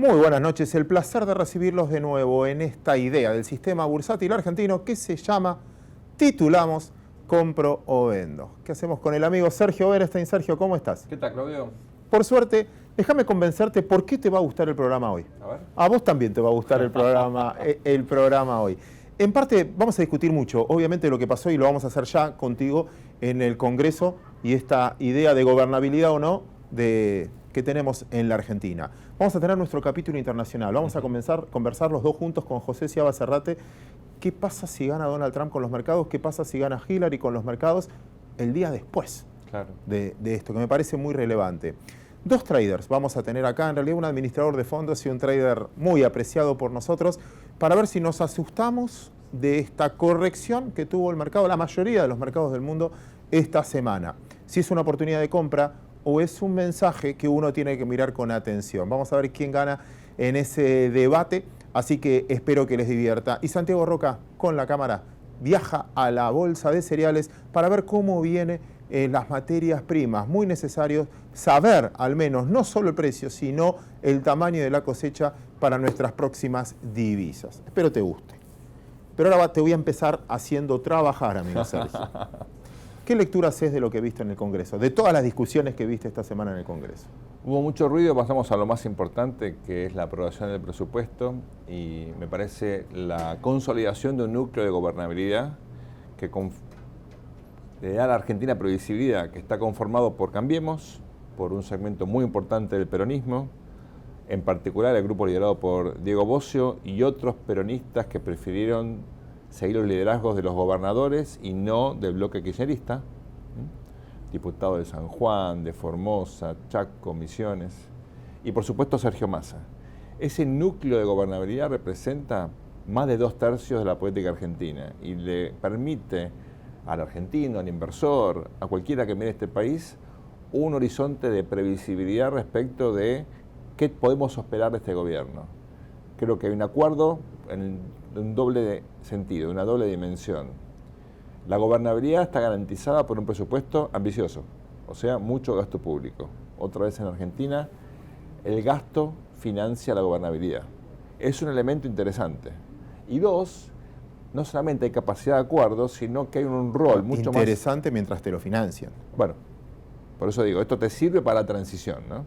Muy buenas noches, el placer de recibirlos de nuevo en esta idea del sistema bursátil argentino que se llama, titulamos, Compro o Vendo. ¿Qué hacemos con el amigo Sergio Berestein? Sergio, ¿cómo estás? ¿Qué tal, Claudio? Por suerte, déjame convencerte por qué te va a gustar el programa hoy. A ver. A vos también te va a gustar el programa hoy. En parte vamos a discutir mucho, obviamente, lo que pasó y lo vamos a hacer ya contigo en el Congreso y esta idea de gobernabilidad o no que tenemos en la Argentina. Vamos a tener nuestro capítulo internacional. Vamos a conversar los dos juntos con José Ciaba Serrate. ¿Qué pasa si gana Donald Trump con los mercados? ¿Qué pasa si gana Hillary con los mercados el día después de esto? Que me parece muy relevante. Dos traders vamos a tener acá, en realidad un administrador de fondos y un trader muy apreciado por nosotros, para ver si nos asustamos de esta corrección que tuvo el mercado, la mayoría de los mercados del mundo, esta semana. Si es una oportunidad de compra o es un mensaje que uno tiene que mirar con atención. Vamos a ver quién gana en ese debate, así que espero que les divierta. Y Santiago Roca, con la cámara, viaja a la bolsa de cereales para ver cómo viene las materias primas. Muy necesario saber, al menos, no solo el precio, sino el tamaño de la cosecha para nuestras próximas divisas. Espero te guste. Pero ahora te voy a empezar haciendo trabajar, amigo Sergio. ¿Qué lectura haces de lo que viste en el Congreso? De todas las discusiones que viste esta semana en el Congreso. Hubo mucho ruido, pasamos a lo más importante, que es la aprobación del presupuesto, y me parece la consolidación de un núcleo de gobernabilidad que le da a la Argentina previsibilidad, que está conformado por Cambiemos, por un segmento muy importante del peronismo, en particular el grupo liderado por Diego Bocio y otros peronistas que prefirieron seguir los liderazgos de los gobernadores y no del bloque kirchnerista, diputado de San Juan, de Formosa, Chaco, Misiones, y por supuesto Sergio Massa. Ese núcleo de gobernabilidad representa más de 2/3 de la política argentina y le permite al argentino, al inversor, a cualquiera que mire este país, un horizonte de previsibilidad respecto de qué podemos esperar de este gobierno. Creo que hay un acuerdo en un doble sentido, una doble dimensión. La gobernabilidad está garantizada por un presupuesto ambicioso, o sea, mucho gasto público. Otra vez en Argentina, el gasto financia la gobernabilidad. Es un elemento interesante. Y dos, no solamente hay capacidad de acuerdo, sino que hay un rol mucho más interesante mientras te lo financian. Bueno, por eso digo, esto te sirve para la transición, ¿no?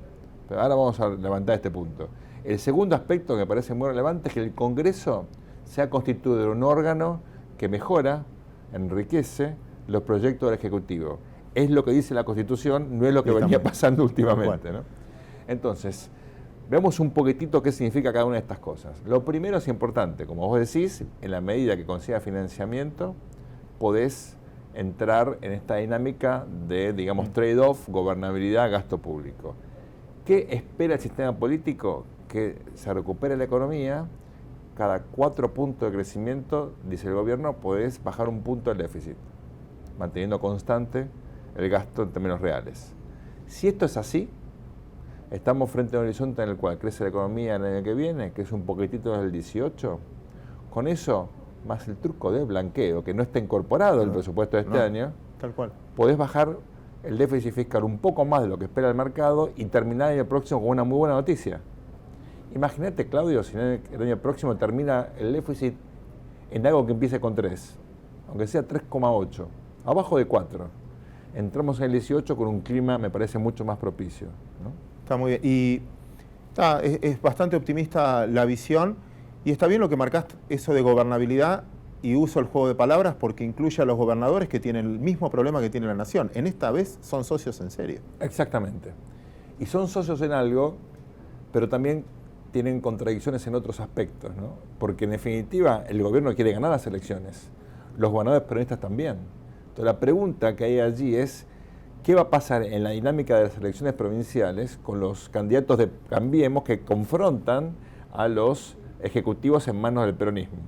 Pero ahora vamos a levantar este punto. El segundo aspecto que me parece muy relevante es que el Congreso se ha constituido en un órgano que mejora, enriquece los proyectos del Ejecutivo. Es lo que dice la Constitución, no es lo que venía pasando últimamente, ¿no? Entonces, veamos un poquitito qué significa cada una de estas cosas. Lo primero es importante, como vos decís, en la medida que consigas financiamiento, podés entrar en esta dinámica de, digamos, trade-off, gobernabilidad, gasto público. ¿Qué espera el sistema político? Que se recupere la economía. Cada 4 puntos de crecimiento, dice el gobierno, podés bajar 1 punto del déficit, manteniendo constante el gasto en términos reales. Si esto es así, estamos frente a un horizonte en el cual crece la economía el año que viene, que es un poquitito desde el 18. Con eso, más el truco de blanqueo, que no está incorporado en el presupuesto de este año, tal cual, podés bajar el déficit fiscal un poco más de lo que espera el mercado y terminar el año próximo con una muy buena noticia. Imagínate, Claudio, si el año próximo termina el déficit en algo que empiece con 3, aunque sea 3,8, abajo de 4. Entramos en el 18 con un clima, me parece, mucho más propicio, ¿no? Está muy bien. Y es bastante optimista la visión, y está bien lo que marcaste, eso de gobernabilidad, y uso el juego de palabras porque incluye a los gobernadores que tienen el mismo problema que tiene la nación. En esta vez son socios en serio. Exactamente. Y son socios en algo, pero también tienen contradicciones en otros aspectos, ¿no? Porque en definitiva el gobierno quiere ganar las elecciones, los gobernadores peronistas también. Entonces la pregunta que hay allí es, ¿qué va a pasar en la dinámica de las elecciones provinciales con los candidatos de Cambiemos que confrontan a los ejecutivos en manos del peronismo?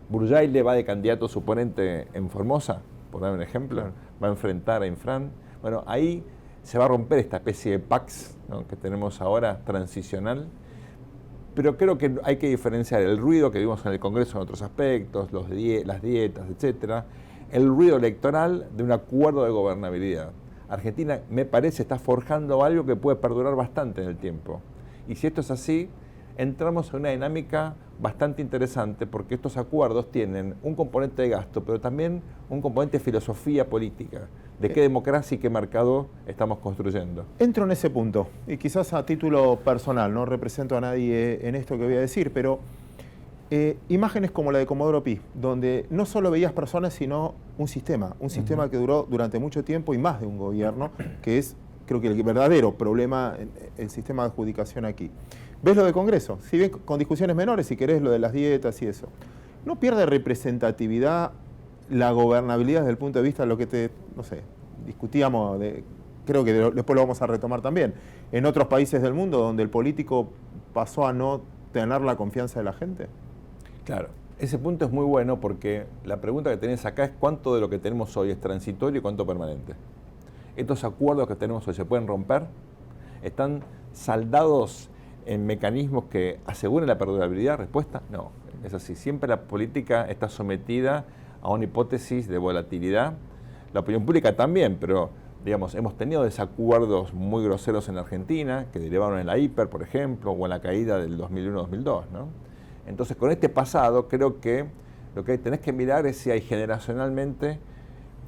Burjaile va de candidato suponente en Formosa, por dar un ejemplo, va a enfrentar a Infran. Bueno, ahí se va a romper esta especie de pax, ¿no?, que tenemos ahora, transicional. Pero creo que hay que diferenciar el ruido que vimos en el Congreso en otros aspectos, las dietas, etcétera, el ruido electoral de un acuerdo de gobernabilidad. Argentina, me parece, está forjando algo que puede perdurar bastante en el tiempo. Y si esto es así, entramos en una dinámica bastante interesante porque estos acuerdos tienen un componente de gasto, pero también un componente de filosofía política, de qué democracia y qué mercado estamos construyendo. Entro en ese punto, y quizás a título personal, no represento a nadie en esto que voy a decir, pero imágenes como la de Comodoro Pi, donde no solo veías personas, sino un sistema que duró durante mucho tiempo y más de un gobierno, que es, creo que el verdadero problema, el sistema de adjudicación aquí. ¿Ves lo de Congreso? Si bien con discusiones menores, si querés, lo de las dietas y eso. ¿No pierde representatividad la gobernabilidad desde el punto de vista de lo que no sé, discutíamos, creo que después lo vamos a retomar también, en otros países del mundo donde el político pasó a no tener la confianza de la gente? Claro, ese punto es muy bueno porque la pregunta que tenés acá es cuánto de lo que tenemos hoy es transitorio y cuánto permanente. Estos acuerdos que tenemos hoy se pueden romper, están saldados en mecanismos que aseguren la perdurabilidad. Respuesta, no. Es así, siempre la política está sometida a una hipótesis de volatilidad. La opinión pública también, pero digamos, hemos tenido desacuerdos muy groseros en la Argentina, que derivaron en la hiper, por ejemplo, o en la caída del 2001-2002, ¿no? Entonces, con este pasado, creo que lo que tenés que mirar es si hay generacionalmente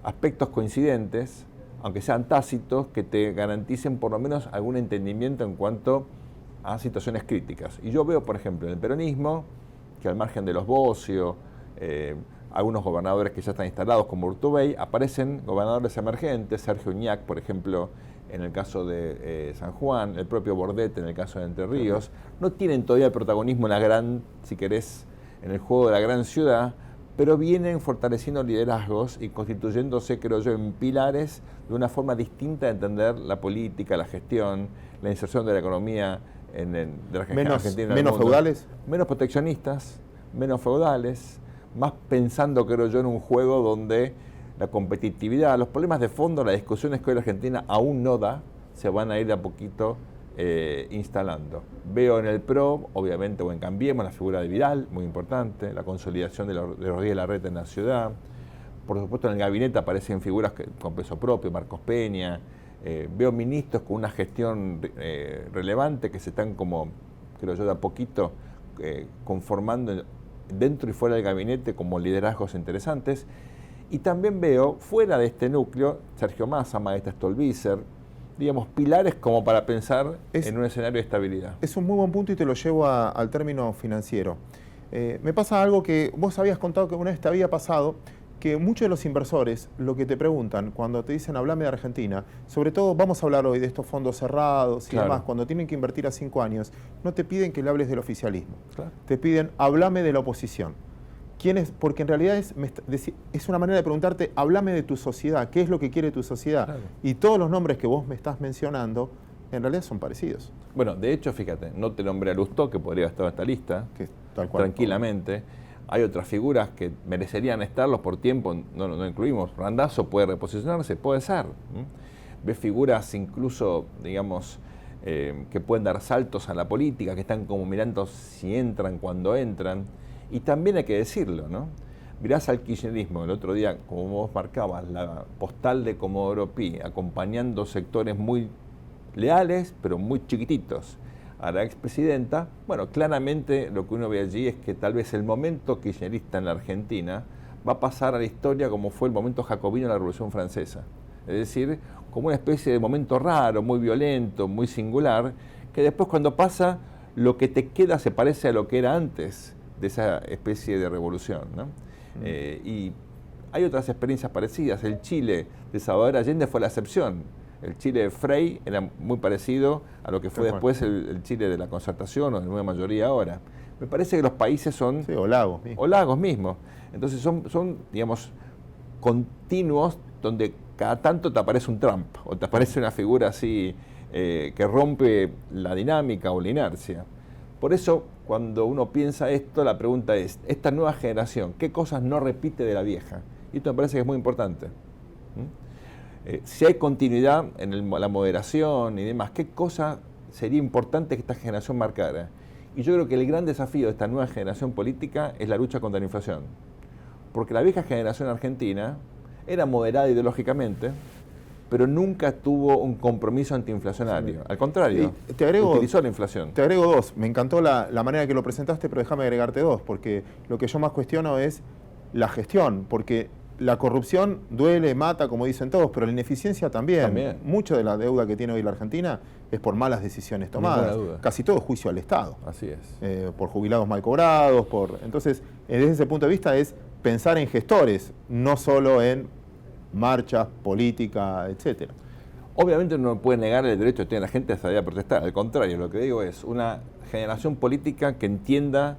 aspectos coincidentes, aunque sean tácitos, que te garanticen por lo menos algún entendimiento en cuanto a situaciones críticas. Y yo veo, por ejemplo, en el peronismo, que al margen de los Bocio, algunos gobernadores que ya están instalados como Urtubey, aparecen gobernadores emergentes, Sergio Uñac, por ejemplo, en el caso de San Juan, el propio Bordet en el caso de Entre Ríos, no tienen todavía el protagonismo en la gran, si querés, en el juego de la gran ciudad, pero vienen fortaleciendo liderazgos y constituyéndose, creo yo, en pilares de una forma distinta de entender la política, la gestión, la inserción de la economía de la Argentina. ¿Menos feudales? Menos proteccionistas, menos feudales, más pensando, creo yo, en un juego donde la competitividad, los problemas de fondo, las discusiones que hoy la Argentina aún no da, se van a ir de a poquito instalando. Veo en el PRO, obviamente, o en Cambiemos, la figura de Vidal, muy importante, la consolidación de los días de la red en la ciudad. Por supuesto, en el gabinete aparecen figuras con peso propio, Marcos Peña. Veo ministros con una gestión relevante que se están como, creo yo, de a poquito conformando dentro y fuera del gabinete como liderazgos interesantes. Y también veo, fuera de este núcleo, Sergio Massa, Maestra Stolbizer, digamos, pilares como para pensar en un escenario de estabilidad. Es un muy buen punto y te lo llevo al término financiero. Me pasa algo que vos habías contado que una vez te había pasado, que muchos de los inversores lo que te preguntan cuando te dicen hablame de Argentina, sobre todo vamos a hablar hoy de estos fondos cerrados y demás, cuando tienen que invertir a 5 años, no te piden que le hables del oficialismo, te piden hablame de la oposición. ¿Quién es? Porque en realidad es una manera de preguntarte, háblame de tu sociedad, ¿qué es lo que quiere tu sociedad? Claro. Y todos los nombres que vos me estás mencionando, en realidad son parecidos. Bueno, de hecho, fíjate, no te nombré a Lustó, que podría estar en esta lista, tal cual, tranquilamente. Hay otras figuras que merecerían estarlos por tiempo, no incluimos. Randazzo puede reposicionarse, puede ser. Ves figuras incluso, digamos, que pueden dar saltos a la política, que están como mirando si entran, cuando entran. Y también hay que decirlo, ¿no? Mirás al kirchnerismo, el otro día, como vos marcabas, la postal de Comodoro Pi, acompañando sectores muy leales, pero muy chiquititos, a la expresidenta. Bueno, claramente lo que uno ve allí es que tal vez el momento kirchnerista en la Argentina va a pasar a la historia como fue el momento jacobino de la Revolución Francesa. Es decir, como una especie de momento raro, muy violento, muy singular, que después cuando pasa, lo que te queda se parece a lo que era antes de esa especie de revolución, ¿no? Y hay otras experiencias parecidas. El Chile de Salvador Allende fue la excepción. El Chile de Frei era muy parecido a lo que fue después el Chile de la Concertación o de nueva mayoría ahora. Me parece que los países son... Sí, o lagos mismos. O lagos mismos. Entonces son, digamos, continuos donde cada tanto te aparece un Trump o te aparece una figura así que rompe la dinámica o la inercia. Por eso, cuando uno piensa esto, la pregunta es, esta nueva generación, ¿qué cosas no repite de la vieja? Y esto me parece que es muy importante. Si hay continuidad en la moderación y demás, ¿qué cosa sería importante que esta generación marcara? Y yo creo que el gran desafío de esta nueva generación política es la lucha contra la inflación. Porque la vieja generación argentina era moderada ideológicamente, pero nunca tuvo un compromiso antiinflacionario. Al contrario, utilizó la inflación. Te agrego dos. Me encantó la manera que lo presentaste, pero déjame agregarte dos, porque lo que yo más cuestiono es la gestión, porque la corrupción duele, mata, como dicen todos, pero la ineficiencia también. Mucho de la deuda que tiene hoy la Argentina es por malas decisiones tomadas. Casi todo es juicio al Estado. Así es. Por jubilados mal cobrados. Entonces, desde ese punto de vista es pensar en gestores, no solo en marchas, política, etcétera. Obviamente uno no puede negar el derecho que tiene la gente a salir a protestar. Al contrario, lo que digo es una generación política que entienda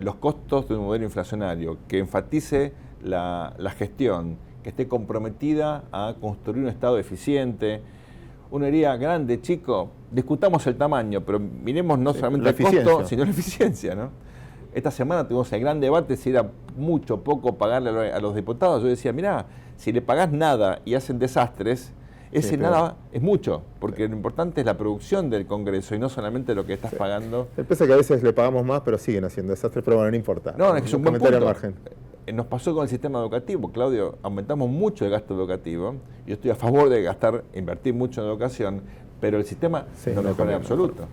los costos de un modelo inflacionario, que enfatice la gestión, que esté comprometida a construir un Estado eficiente. Uno diría, grande, chico, discutamos el tamaño, pero miremos no solamente el costo, sino la eficiencia, ¿no? Esta semana tuvimos el gran debate si era mucho o poco pagarle a los diputados. Yo decía, mirá, si le pagás nada y hacen desastres, ese nada es mucho, porque lo importante es la producción del Congreso y no solamente lo que estás pagando. Me parece que a veces le pagamos más, pero siguen haciendo desastres, pero bueno, no importa. No, es que es un buen punto. Nos pasó con el sistema educativo, Claudio, aumentamos mucho el gasto educativo. Yo estoy a favor de invertir mucho en educación, pero el sistema no mejora en absoluto.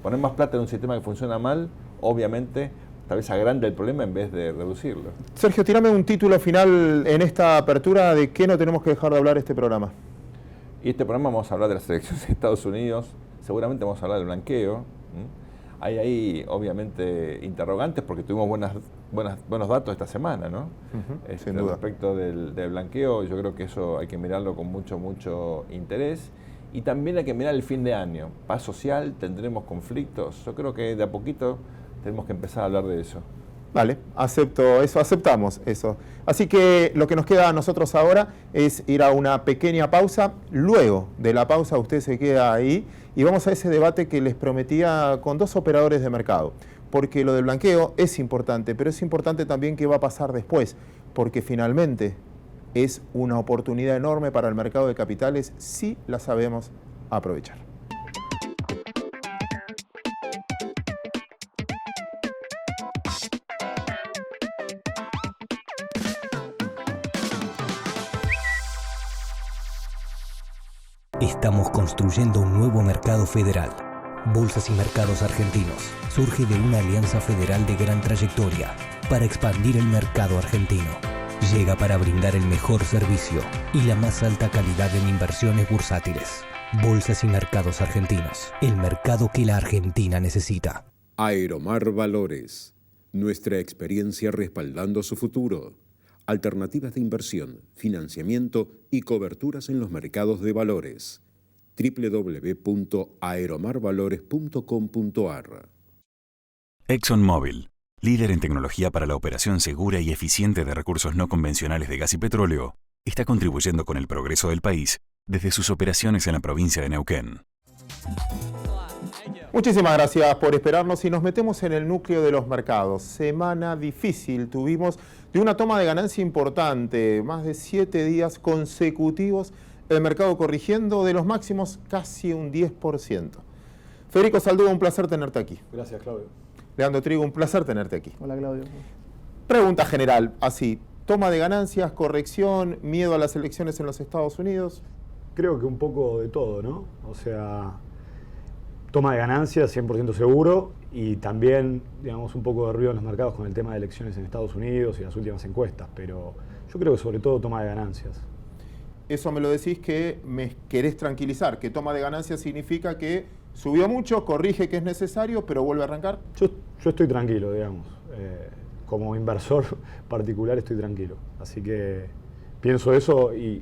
Poner más plata en un sistema que funciona mal, obviamente, tal vez agranda el problema en vez de reducirlo. Sergio, tirame un título final en esta apertura de qué no tenemos que dejar de hablar este programa. Y este programa vamos a hablar de las elecciones de Estados Unidos, seguramente vamos a hablar del blanqueo. Hay ahí, obviamente, interrogantes porque tuvimos buenos datos esta semana, ¿no? Sin duda. Respecto del blanqueo, yo creo que eso hay que mirarlo con mucho interés. Y también hay que mirar el fin de año. Paz social, tendremos conflictos. Yo creo que de a poquito tenemos que empezar a hablar de eso. Vale, acepto eso, aceptamos eso. Así que lo que nos queda a nosotros ahora es ir a una pequeña pausa. Luego de la pausa usted se queda ahí y vamos a ese debate que les prometía con dos operadores de mercado. Porque lo del blanqueo es importante, pero es importante también qué va a pasar después. Porque finalmente es una oportunidad enorme para el mercado de capitales si la sabemos aprovechar. Estamos construyendo un nuevo mercado federal. Bolsas y Mercados Argentinos surge de una alianza federal de gran trayectoria para expandir el mercado argentino. Llega para brindar el mejor servicio y la más alta calidad en inversiones bursátiles. Bolsas y Mercados Argentinos, el mercado que la Argentina necesita. Aeromar Valores, nuestra experiencia respaldando su futuro. Alternativas de inversión, financiamiento y coberturas en los mercados de valores. www.aeromarvalores.com.ar. ExxonMobil, líder en tecnología para la operación segura y eficiente de recursos no convencionales de gas y petróleo, está contribuyendo con el progreso del país desde sus operaciones en la provincia de Neuquén. Muchísimas gracias por esperarnos y nos metemos en el núcleo de los mercados. Semana difícil tuvimos de una toma de ganancia importante, más de 7 días consecutivos, el mercado corrigiendo de los máximos casi un 10%. Federico Zaldúa, un placer tenerte aquí. Gracias, Claudio. Leandro Trigo, un placer tenerte aquí. Hola, Claudio. Pregunta general, así, toma de ganancias, corrección, miedo a las elecciones en los Estados Unidos. Creo que un poco de todo, ¿no? O sea, toma de ganancias 100% seguro y también, digamos, un poco de ruido en los mercados con el tema de elecciones en Estados Unidos y las últimas encuestas, pero yo creo que sobre todo toma de ganancias. Eso me lo decís que me querés tranquilizar, que toma de ganancias significa que subió mucho, corrige que es necesario, pero vuelve a arrancar. Yo estoy tranquilo, digamos. Como inversor particular estoy tranquilo. Así que pienso eso y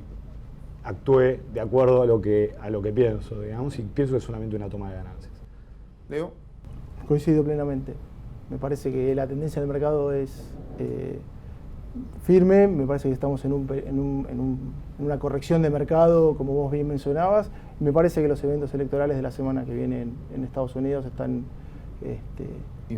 actúe de acuerdo a lo que pienso, digamos, y pienso que es solamente una toma de ganancias. Leo. Coincido plenamente. Me parece que la tendencia del mercado es firme. Me parece que estamos en una corrección de mercado, como vos bien mencionabas. Me parece que los eventos electorales de la semana que viene en Estados Unidos están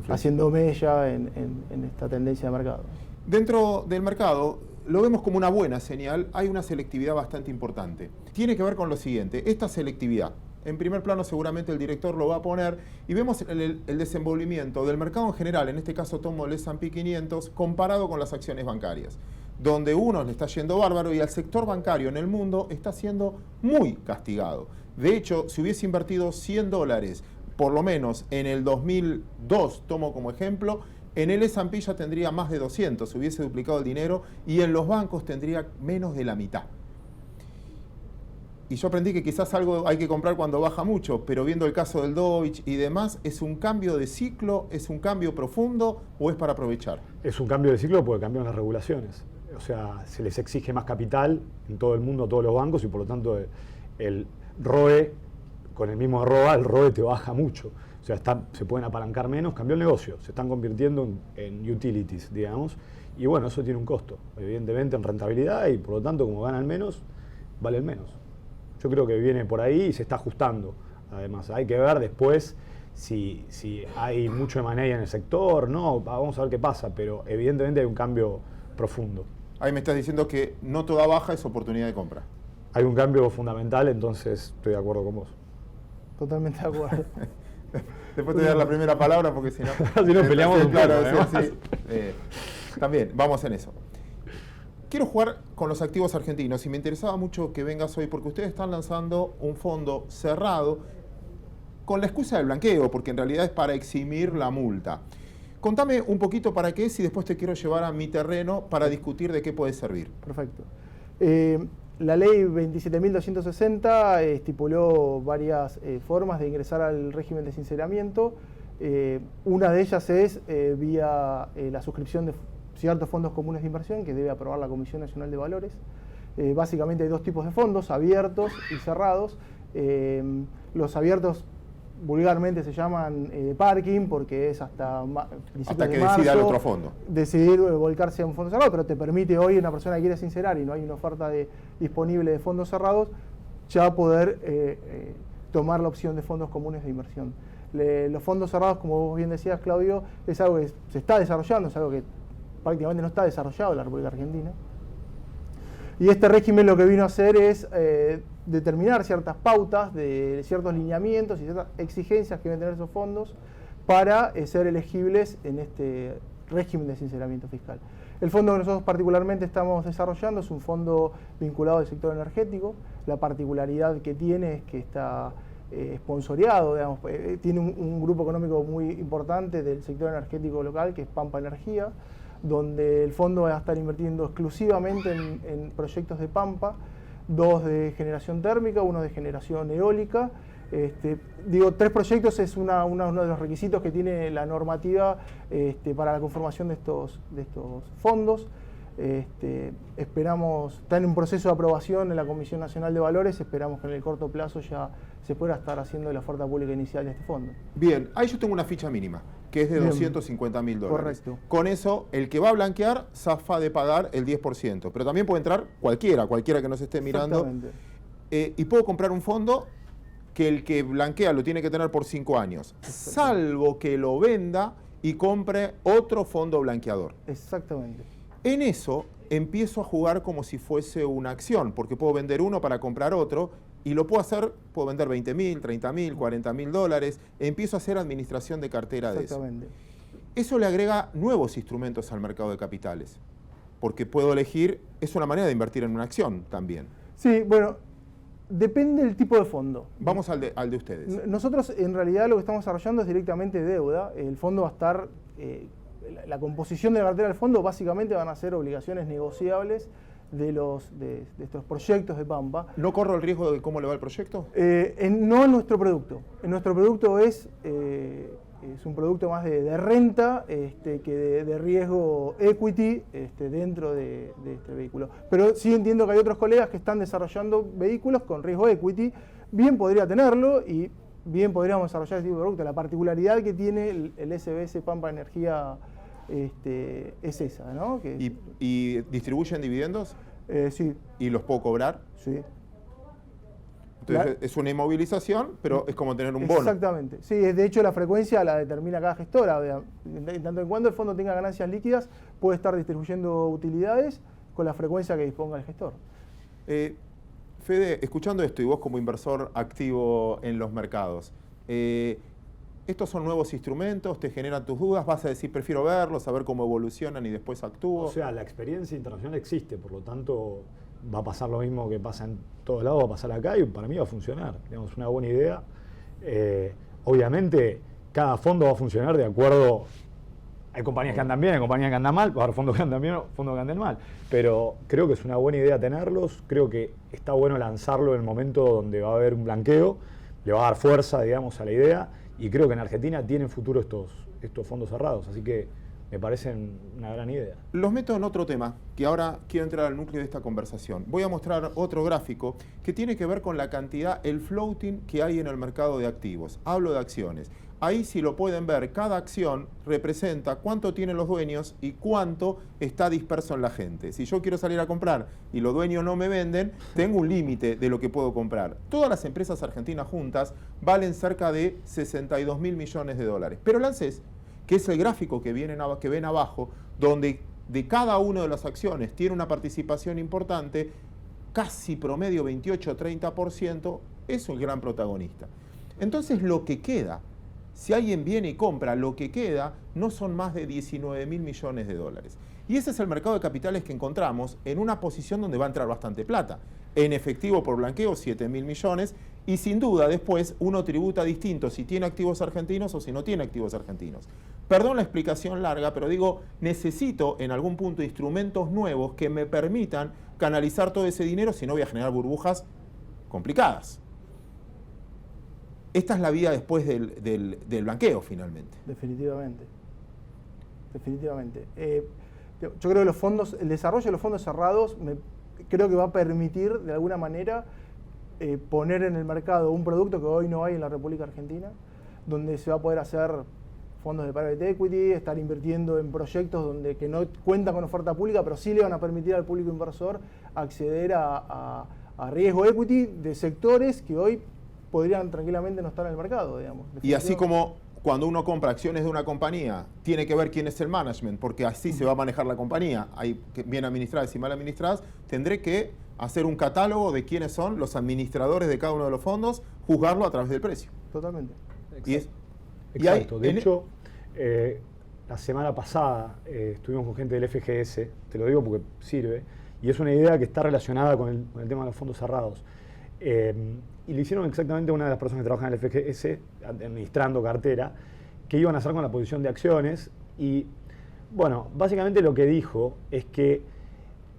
haciendo mella en esta tendencia de mercado. Dentro del mercado lo vemos como una buena señal, hay una selectividad bastante importante. Tiene que ver con lo siguiente, esta selectividad, en primer plano seguramente el director lo va a poner, y vemos el desenvolvimiento del mercado en general, en este caso tomo el S&P 500, comparado con las acciones bancarias. donde uno le está yendo bárbaro y al sector bancario en el mundo está siendo muy castigado. De hecho, si hubiese invertido $100, por lo menos en el 2002, tomo como ejemplo, en el S&P ya tendría más de 200, se hubiese duplicado el dinero, y en los bancos tendría menos de la mitad. Y yo aprendí que quizás algo hay que comprar cuando baja mucho, pero viendo el caso del Deutsche y demás, ¿es un cambio de ciclo, es un cambio profundo o es para aprovechar? Es un cambio de ciclo porque cambian las regulaciones. O sea, se les exige más capital en todo el mundo, a todos los bancos, y por lo tanto el ROE, con el mismo ROA, el ROE te baja mucho. O sea, se pueden apalancar menos, cambió el negocio, se están convirtiendo en utilities, digamos, y bueno, eso tiene un costo, evidentemente en rentabilidad, y por lo tanto, como ganan menos, valen menos. Yo creo que viene por ahí y se está ajustando. Además, hay que ver después si hay mucho M&A en el sector, no, vamos a ver qué pasa, pero evidentemente hay un cambio profundo. Ahí me estás diciendo que no toda baja es oportunidad de compra. Hay un cambio fundamental, entonces estoy de acuerdo con vos. Totalmente de acuerdo. Después te voy a dar la primera palabra porque si no... Si no peleamos un claro, poco, sí. También, vamos en eso. Quiero jugar con los activos argentinos y me interesaba mucho que vengas hoy porque ustedes están lanzando un fondo cerrado con la excusa del blanqueo, porque en realidad es para eximir la multa. Contame un poquito para qué es y después te quiero llevar a mi terreno para discutir de qué puede servir. Perfecto. La ley 27.260 estipuló varias formas de ingresar al régimen de sinceramiento. Una de ellas es vía la suscripción de ciertos fondos comunes de inversión que debe aprobar la Comisión Nacional de Valores. Básicamente hay dos tipos de fondos, abiertos y cerrados. Los abiertos vulgarmente se llaman parking porque es hasta que decida el otro fondo. Decidir volcarse a un fondo cerrado, pero te permite hoy una persona que quiere sincerar y no hay una oferta disponible de fondos cerrados, ya poder tomar la opción de fondos comunes de inversión. Los fondos cerrados, como vos bien decías, Claudio, es algo que se está desarrollando, es algo que prácticamente no está desarrollado en la República Argentina. Y este régimen lo que vino a hacer es determinar ciertas pautas, de ciertos lineamientos y ciertas exigencias que deben tener esos fondos para ser elegibles en este régimen de sinceramiento fiscal. El fondo que nosotros particularmente estamos desarrollando es un fondo vinculado al sector energético. La particularidad que tiene es que está sponsoreado, digamos, tiene un grupo económico muy importante del sector energético local, que es Pampa Energía, donde el fondo va a estar invirtiendo exclusivamente en proyectos de Pampa, dos de generación térmica, uno de generación eólica. Tres proyectos es uno de los requisitos que tiene la normativa para la conformación de estos fondos. Esperamos, está en un proceso de aprobación en la Comisión Nacional de Valores, esperamos que en el corto plazo ya se pueda estar haciendo la oferta pública inicial de este fondo. Bien, ahí yo tengo una ficha mínima, que es de $250.000. Correcto. Con eso, el que va a blanquear zafa de pagar el 10%, pero también puede entrar cualquiera que nos esté mirando. Y puedo comprar un fondo que el que blanquea lo tiene que tener por 5 años, salvo que lo venda y compre otro fondo blanqueador. Exactamente. En eso empiezo a jugar como si fuese una acción, porque puedo vender uno para comprar otro, y lo puedo hacer, puedo vender $20.000, $30.000, $40.000, empiezo a hacer administración de cartera de eso. Exactamente. Eso le agrega nuevos instrumentos al mercado de capitales, porque puedo elegir, es una manera de invertir en una acción también. Sí, bueno, depende del tipo de fondo. Vamos al de ustedes. Nosotros en realidad lo que estamos desarrollando es directamente deuda. El fondo va a estar, la composición de la cartera del fondo básicamente van a ser obligaciones negociables de estos proyectos de Pampa. ¿No corro el riesgo de cómo le va el proyecto? No en nuestro producto. En nuestro producto es un producto más de renta que de riesgo equity dentro de este vehículo. Pero sí entiendo que hay otros colegas que están desarrollando vehículos con riesgo equity. Bien podría tenerlo y bien podríamos desarrollar ese tipo de producto. La particularidad que tiene el SBS Pampa Energía es esa, ¿no? ¿Y distribuyen dividendos? Sí. ¿Y los puedo cobrar? Sí. Entonces es una inmovilización, pero es como tener un bono. Exactamente. Sí, de hecho la frecuencia la determina cada gestora. En tanto en cuanto el fondo tenga ganancias líquidas, puede estar distribuyendo utilidades con la frecuencia que disponga el gestor. Fede, escuchando esto y vos como inversor activo en los mercados, estos son nuevos instrumentos, te generan tus dudas, vas a decir prefiero verlos, saber cómo evolucionan y después actúo. O sea, la experiencia internacional existe, por lo tanto va a pasar lo mismo que pasa en todos lados, va a pasar acá y para mí va a funcionar. Digamos, una buena idea. Obviamente, cada fondo va a funcionar de acuerdo. Hay compañías que andan bien, hay compañías que andan mal, va a haber fondos que andan bien, fondos que andan mal. Pero creo que es una buena idea tenerlos, creo que está bueno lanzarlo en el momento donde va a haber un blanqueo, le va a dar fuerza, digamos, a la idea, y creo que en Argentina tienen futuro estos fondos cerrados, así que me parecen una gran idea. Los meto en otro tema, que ahora quiero entrar al núcleo de esta conversación. Voy a mostrar otro gráfico que tiene que ver con la cantidad, el floating que hay en el mercado de activos. Hablo de acciones. Ahí, si lo pueden ver, cada acción representa cuánto tienen los dueños y cuánto está disperso en la gente. Si yo quiero salir a comprar y los dueños no me venden, tengo un límite de lo que puedo comprar. Todas las empresas argentinas juntas valen cerca de 62.000 millones de dólares. Pero el ANSES, que es el gráfico que ven abajo, donde de cada una de las acciones tiene una participación importante, casi promedio 28-30%, es un gran protagonista. Entonces lo que queda, si alguien viene y compra, lo que queda no son más de 19.000 millones de dólares. Y ese es el mercado de capitales que encontramos en una posición donde va a entrar bastante plata. En efectivo por blanqueo, 7.000 millones. Y sin duda después uno tributa distinto si tiene activos argentinos o si no tiene activos argentinos. Perdón la explicación larga, pero digo, necesito en algún punto instrumentos nuevos que me permitan canalizar todo ese dinero, si no voy a generar burbujas complicadas. Esta es la vía después del blanqueo, finalmente. Definitivamente. Definitivamente. Yo creo que el desarrollo de los fondos cerrados creo que va a permitir, de alguna manera, poner en el mercado un producto que hoy no hay en la República Argentina, donde se va a poder hacer fondos de private equity, estar invirtiendo en proyectos que no cuentan con oferta pública, pero sí le van a permitir al público inversor acceder a riesgo equity de sectores que hoy podrían tranquilamente no estar en el mercado, digamos. Y así como cuando uno compra acciones de una compañía, tiene que ver quién es el management, porque así se va a manejar la compañía. Hay bien administradas y mal administradas. Tendré que hacer un catálogo de quiénes son los administradores de cada uno de los fondos, juzgarlo a través del precio. Totalmente. Exacto. De hecho, la semana pasada estuvimos con gente del FGS, te lo digo porque sirve, y es una idea que está relacionada con el tema de los fondos cerrados. Y le hicieron exactamente a una de las personas que trabajan en el FGS, administrando cartera, que iban a hacer con la posición de acciones. Y bueno, básicamente lo que dijo es que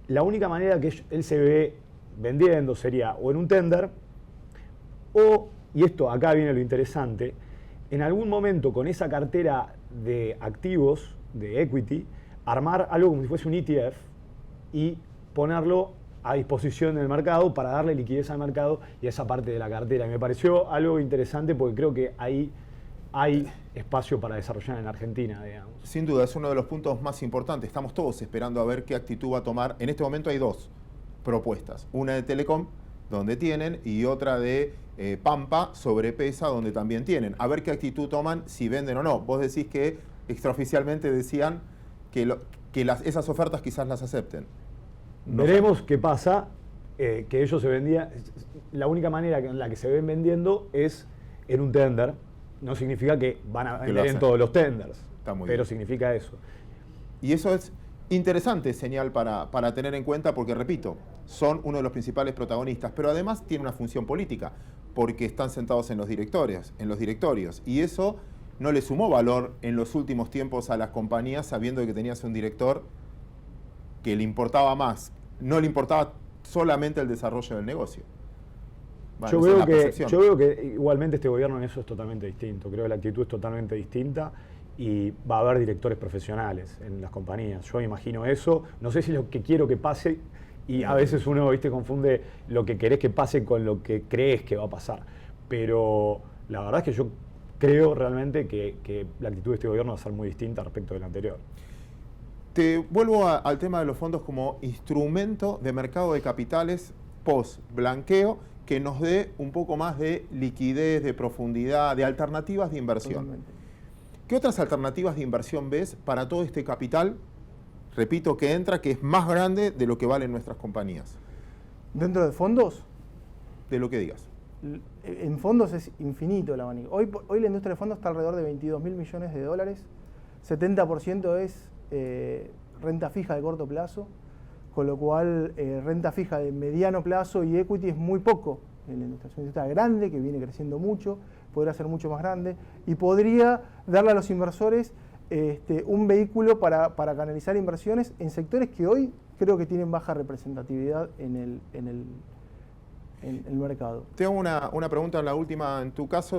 la única manera que él se ve vendiendo sería o en un tender, o, y esto acá viene lo interesante, en algún momento con esa cartera de activos, de equity, armar algo como si fuese un ETF y ponerlo a disposición del mercado para darle liquidez al mercado y a esa parte de la cartera. Y me pareció algo interesante porque creo que ahí hay espacio para desarrollar en Argentina, digamos. Sin duda, es uno de los puntos más importantes. Estamos todos esperando a ver qué actitud va a tomar. En este momento hay dos propuestas. Una de Telecom, donde tienen, y otra de Pampa, sobre PESA, donde también tienen. A ver qué actitud toman, si venden o no. Vos decís que extraoficialmente decían que esas ofertas quizás las acepten. No Veremos qué pasa, que ellos se vendían. La única manera en la que se ven vendiendo es en un tender. No significa que van a vender en todos los tenders, pero bien. Significa eso. Y eso es interesante señal para tener en cuenta porque, repito, son uno de los principales protagonistas, pero además tiene una función política, porque están sentados en los directorios, y eso no le sumó valor en los últimos tiempos a las compañías, sabiendo que tenías un director que le importaba más, no le importaba solamente el desarrollo del negocio. Bueno, yo veo que igualmente este gobierno en eso es totalmente distinto. Creo que la actitud es totalmente distinta y va a haber directores profesionales en las compañías. Yo imagino eso. No sé si es lo que quiero que pase, y a veces uno, confunde lo que querés que pase con lo que crees que va a pasar. Pero la verdad es que yo creo realmente que la actitud de este gobierno va a ser muy distinta respecto del anterior. Te vuelvo al tema de los fondos como instrumento de mercado de capitales post-blanqueo que nos dé un poco más de liquidez, de profundidad, de alternativas de inversión. Totalmente. ¿Qué otras alternativas de inversión ves para todo este capital, repito, que entra, que es más grande de lo que valen nuestras compañías? ¿Dentro de fondos? De lo que digas. En fondos es infinito el abanico. Hoy la industria de fondos está alrededor de 22.000 millones de dólares. 70% es renta fija de corto plazo, con lo cual renta fija de mediano plazo y equity es muy poco en la industria. Es una industria grande que viene creciendo mucho, podría ser mucho más grande y podría darle a los inversores un vehículo para canalizar inversiones en sectores que hoy creo que tienen baja representatividad en el mercado. Te hago una pregunta en la última, en tu caso,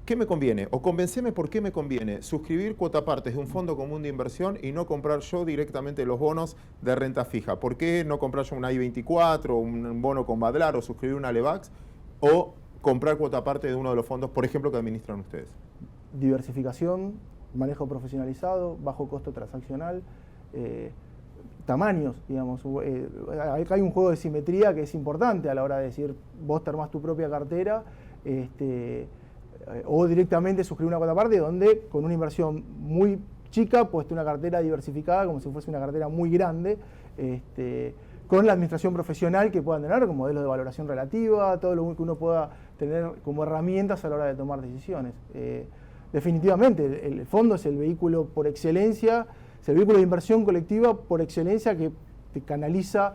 ¿qué me conviene? O convenceme por qué me conviene suscribir cuotapartes de un fondo común de inversión y no comprar yo directamente los bonos de renta fija. ¿Por qué no comprar yo un I-24 o un bono con Badlar o suscribir una Levax o comprar cuotaparte de uno de los fondos, por ejemplo, que administran ustedes? Diversificación, manejo profesionalizado, bajo costo transaccional, tamaños, digamos. Hay un juego de simetría que es importante a la hora de decir, vos te armás tu propia cartera, o directamente suscribir una cuotaparte donde con una inversión muy chica puedes tener una cartera diversificada como si fuese una cartera muy grande, con la administración profesional que puedan tener, con modelos de valoración relativa, todo lo que uno pueda tener como herramientas a la hora de tomar decisiones. Definitivamente, el fondo es el vehículo por excelencia, es el vehículo de inversión colectiva por excelencia que te canaliza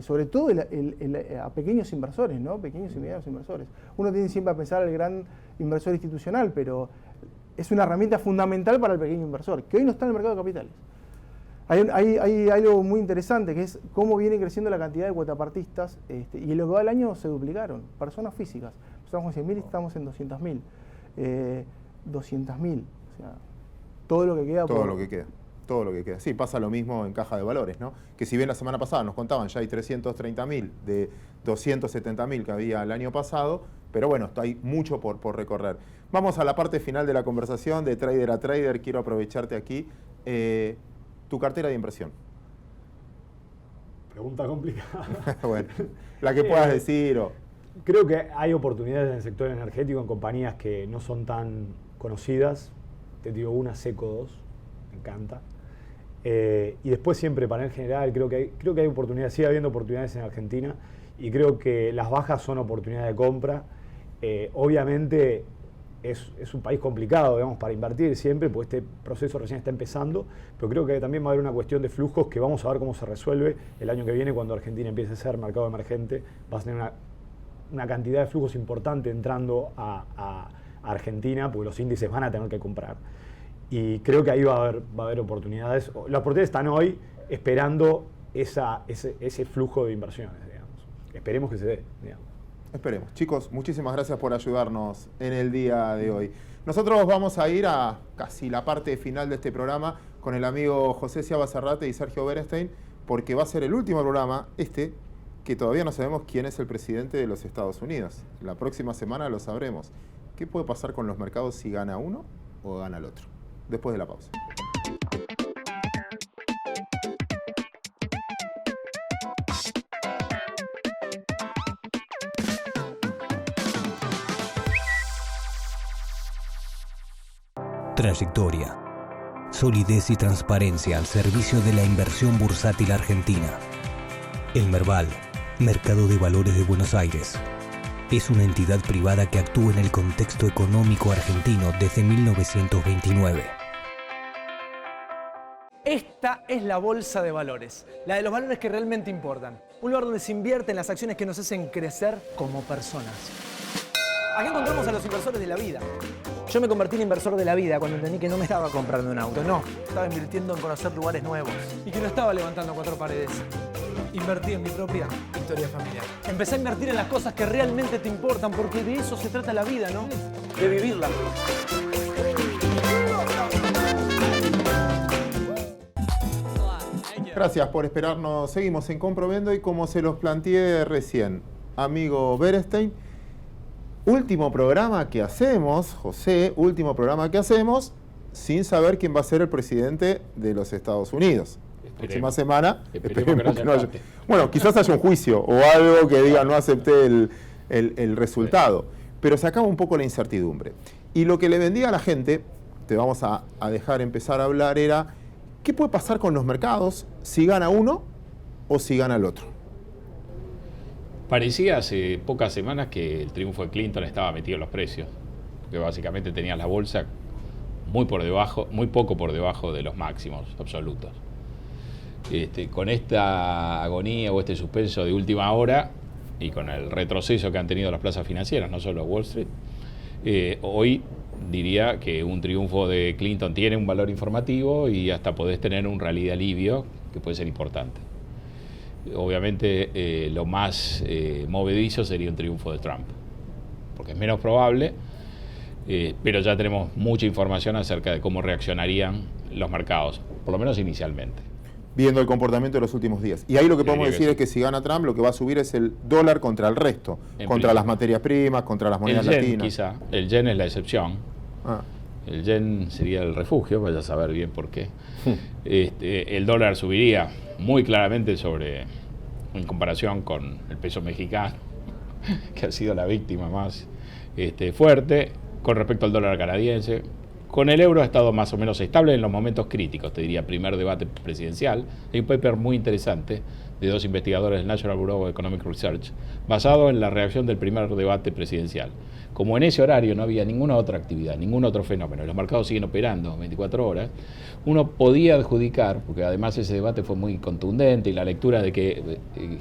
sobre todo a pequeños inversores, ¿no? Pequeños y medianos inversores. Uno tiene siempre a pensar al gran inversor institucional, pero es una herramienta fundamental para el pequeño inversor, que hoy no está en el mercado de capitales. Hay algo muy interesante, que es cómo viene creciendo la cantidad de cuotapartistas, y en lo que va del año se duplicaron, personas físicas. Estamos con 100.000 y estamos en 200.000. 200.000, o sea, todo lo que queda. Todo lo que queda. Sí, pasa lo mismo en caja de valores, ¿no? Que si bien la semana pasada nos contaban ya hay 330.000 de 270.000 que había el año pasado, pero bueno, hay mucho por recorrer. Vamos a la parte final de la conversación de trader a trader. Quiero aprovecharte aquí. Tu cartera de inversión. Pregunta complicada. Bueno, la que puedas decir. Creo que hay oportunidades en el sector energético en compañías que no son tan conocidas. Te digo una, Seco 2, me encanta. Y después siempre, panel general, creo que hay oportunidades, sigue habiendo oportunidades en Argentina y creo que las bajas son oportunidades de compra. Obviamente es un país complicado, digamos, para invertir siempre, porque este proceso recién está empezando, pero creo que también va a haber una cuestión de flujos que vamos a ver cómo se resuelve el año que viene cuando Argentina empiece a ser mercado emergente. Va a tener una cantidad de flujos importante entrando a Argentina, porque los índices van a tener que comprar. Y creo que ahí va a haber oportunidades. Las oportunidades están hoy esperando ese flujo de inversiones, digamos. Esperemos que se dé, digamos. Esperemos. Chicos, muchísimas gracias por ayudarnos en el día de hoy. Nosotros vamos a ir a casi la parte final de este programa con el amigo José Ciaba Zarrate y Sergio Berenstein, porque va a ser el último programa, que todavía no sabemos quién es el presidente de los Estados Unidos. La próxima semana lo sabremos. ¿Qué puede pasar con los mercados si gana uno o gana el otro? Después de la pausa. Trayectoria. Solidez y transparencia al servicio de la inversión bursátil argentina. El Merval, Mercado de Valores de Buenos Aires, es una entidad privada que actúa en el contexto económico argentino desde 1929. Esta es la bolsa de valores, la de los valores que realmente importan. Un lugar donde se invierten las acciones que nos hacen crecer como personas. Aquí encontramos a los inversores de la vida. Yo me convertí en inversor de la vida cuando entendí que no me estaba comprando un auto, no. Estaba invirtiendo en conocer lugares nuevos. Y que no estaba levantando 4 paredes. Invertí en mi propia historia familiar. Empecé a invertir en las cosas que realmente te importan, porque de eso se trata la vida, ¿no? De vivirla. Gracias por esperarnos. Seguimos en Comprobendo y como se los planteé recién, amigo Berenstein, último programa que hacemos, José, último programa que hacemos sin saber quién va a ser el presidente de los Estados Unidos. Próxima semana. Esperemos que no haya. Bueno, quizás haya un juicio o algo que diga no acepté el resultado. Pero se acaba un poco la incertidumbre. Y lo que le vendía a la gente, te vamos a dejar empezar a hablar, era ¿qué puede pasar con los mercados si gana uno o si gana el otro? Parecía hace pocas semanas que el triunfo de Clinton estaba metido en los precios, porque básicamente tenía la bolsa muy poco por debajo de los máximos absolutos. Con esta agonía o este suspenso de última hora y con el retroceso que han tenido las plazas financieras, no solo Wall Street, hoy diría que un triunfo de Clinton tiene un valor informativo y hasta podés tener un rally de alivio que puede ser importante. Obviamente lo más movedizo sería un triunfo de Trump, porque es menos probable, pero ya tenemos mucha información acerca de cómo reaccionarían los mercados, por lo menos inicialmente. Viendo el comportamiento de los últimos días. Y ahí lo que podemos decir es que si gana Trump, lo que va a subir es el dólar contra el resto, contra las materias primas, contra las monedas latinas. El yen, quizá. El yen es la excepción. El yen sería el refugio, vaya a saber bien por qué. El dólar subiría muy claramente en comparación con el peso mexicano, que ha sido la víctima más fuerte, con respecto al dólar canadiense. Con el euro ha estado más o menos estable en los momentos críticos, te diría, primer debate presidencial. Hay un paper muy interesante de 2 investigadores del National Bureau of Economic Research, basado en la reacción del primer debate presidencial. Como en ese horario no había ninguna otra actividad, ningún otro fenómeno, y los mercados siguen operando 24 horas, uno podía adjudicar, porque además ese debate fue muy contundente y la lectura de que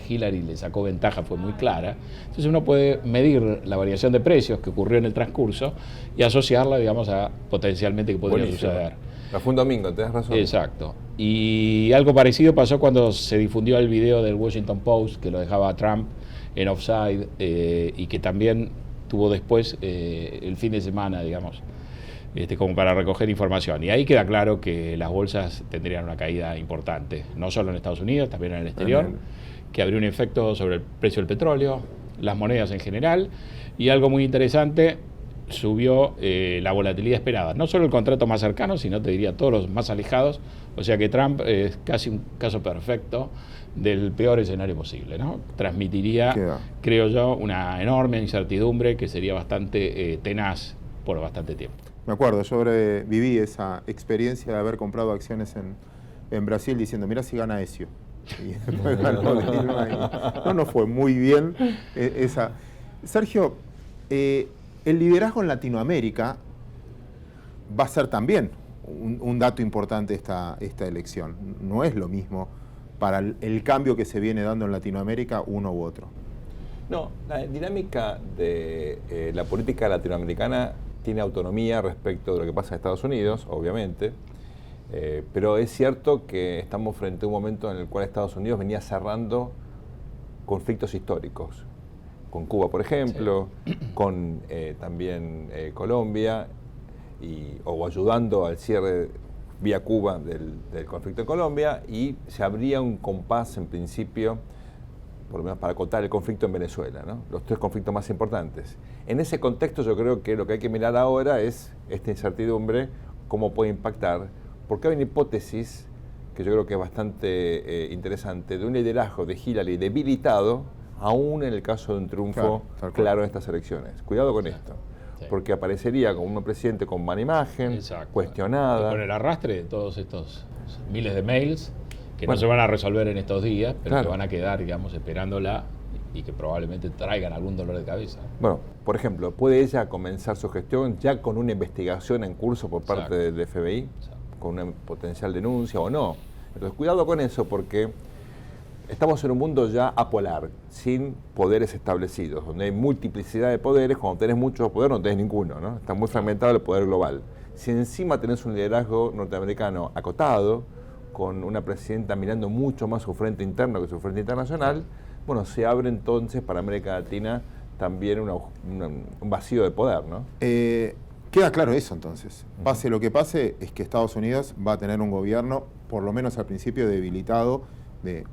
Hillary le sacó ventaja fue muy clara, entonces uno puede medir la variación de precios que ocurrió en el transcurso y asociarla, digamos, a potencialmente que podría suceder. Fue un domingo, tenés razón. Exacto. Y algo parecido pasó cuando se difundió el video del Washington Post, que lo dejaba a Trump en offside, y que también tuvo después el fin de semana, digamos, como para recoger información. Y ahí queda claro que las bolsas tendrían una caída importante, no solo en Estados Unidos, también en el exterior, que habría un efecto sobre el precio del petróleo, las monedas en general, y algo muy interesante, subió la volatilidad esperada. No solo el contrato más cercano, sino te diría todos los más alejados, o sea que Trump es casi un caso perfecto del peor escenario posible, ¿no? Transmitiría, creo yo, una enorme incertidumbre que sería bastante tenaz por bastante tiempo. Me acuerdo, yo viví esa experiencia de haber comprado acciones en Brasil diciendo, mira si gana Ezio. Y después ganó Dilma y no fue muy bien esa. Sergio, el liderazgo en Latinoamérica va a ser también un dato importante esta elección. No es lo mismo para el cambio que se viene dando en Latinoamérica uno u otro. No, la dinámica de la política latinoamericana tiene autonomía respecto de lo que pasa en Estados Unidos, obviamente, pero es cierto que estamos frente a un momento en el cual Estados Unidos venía cerrando conflictos históricos, con Cuba, por ejemplo, con también Colombia, o ayudando al cierre vía Cuba del conflicto en Colombia, y se abría un compás en principio, por lo menos para acotar el conflicto en Venezuela, ¿no? Los 3 conflictos más importantes. En ese contexto yo creo que lo que hay que mirar ahora es esta incertidumbre, cómo puede impactar, porque hay una hipótesis que yo creo que es bastante interesante, de un liderazgo de Hillary debilitado, aún en el caso de un triunfo claro en estas elecciones. Cuidado con esto, porque aparecería como un presidente con mala imagen, cuestionada. Y con el arrastre de todos estos miles de mails que no se van a resolver en estos días, pero que van a quedar, digamos, esperándola y que probablemente traigan algún dolor de cabeza. Bueno, por ejemplo, ¿puede ella comenzar su gestión ya con una investigación en curso por parte del FBI? Con una potencial denuncia o no. Entonces, cuidado con eso, porque estamos en un mundo ya apolar, sin poderes establecidos, donde hay multiplicidad de poderes. Cuando tenés mucho poder no tenés ninguno, ¿no? Está muy fragmentado el poder global. Si encima tenés un liderazgo norteamericano acotado, con una presidenta mirando mucho más su frente interno que su frente internacional, bueno, se abre entonces para América Latina también un vacío de poder, ¿no? Queda claro eso entonces. Pase lo que pase, es que Estados Unidos va a tener un gobierno, por lo menos al principio, debilitado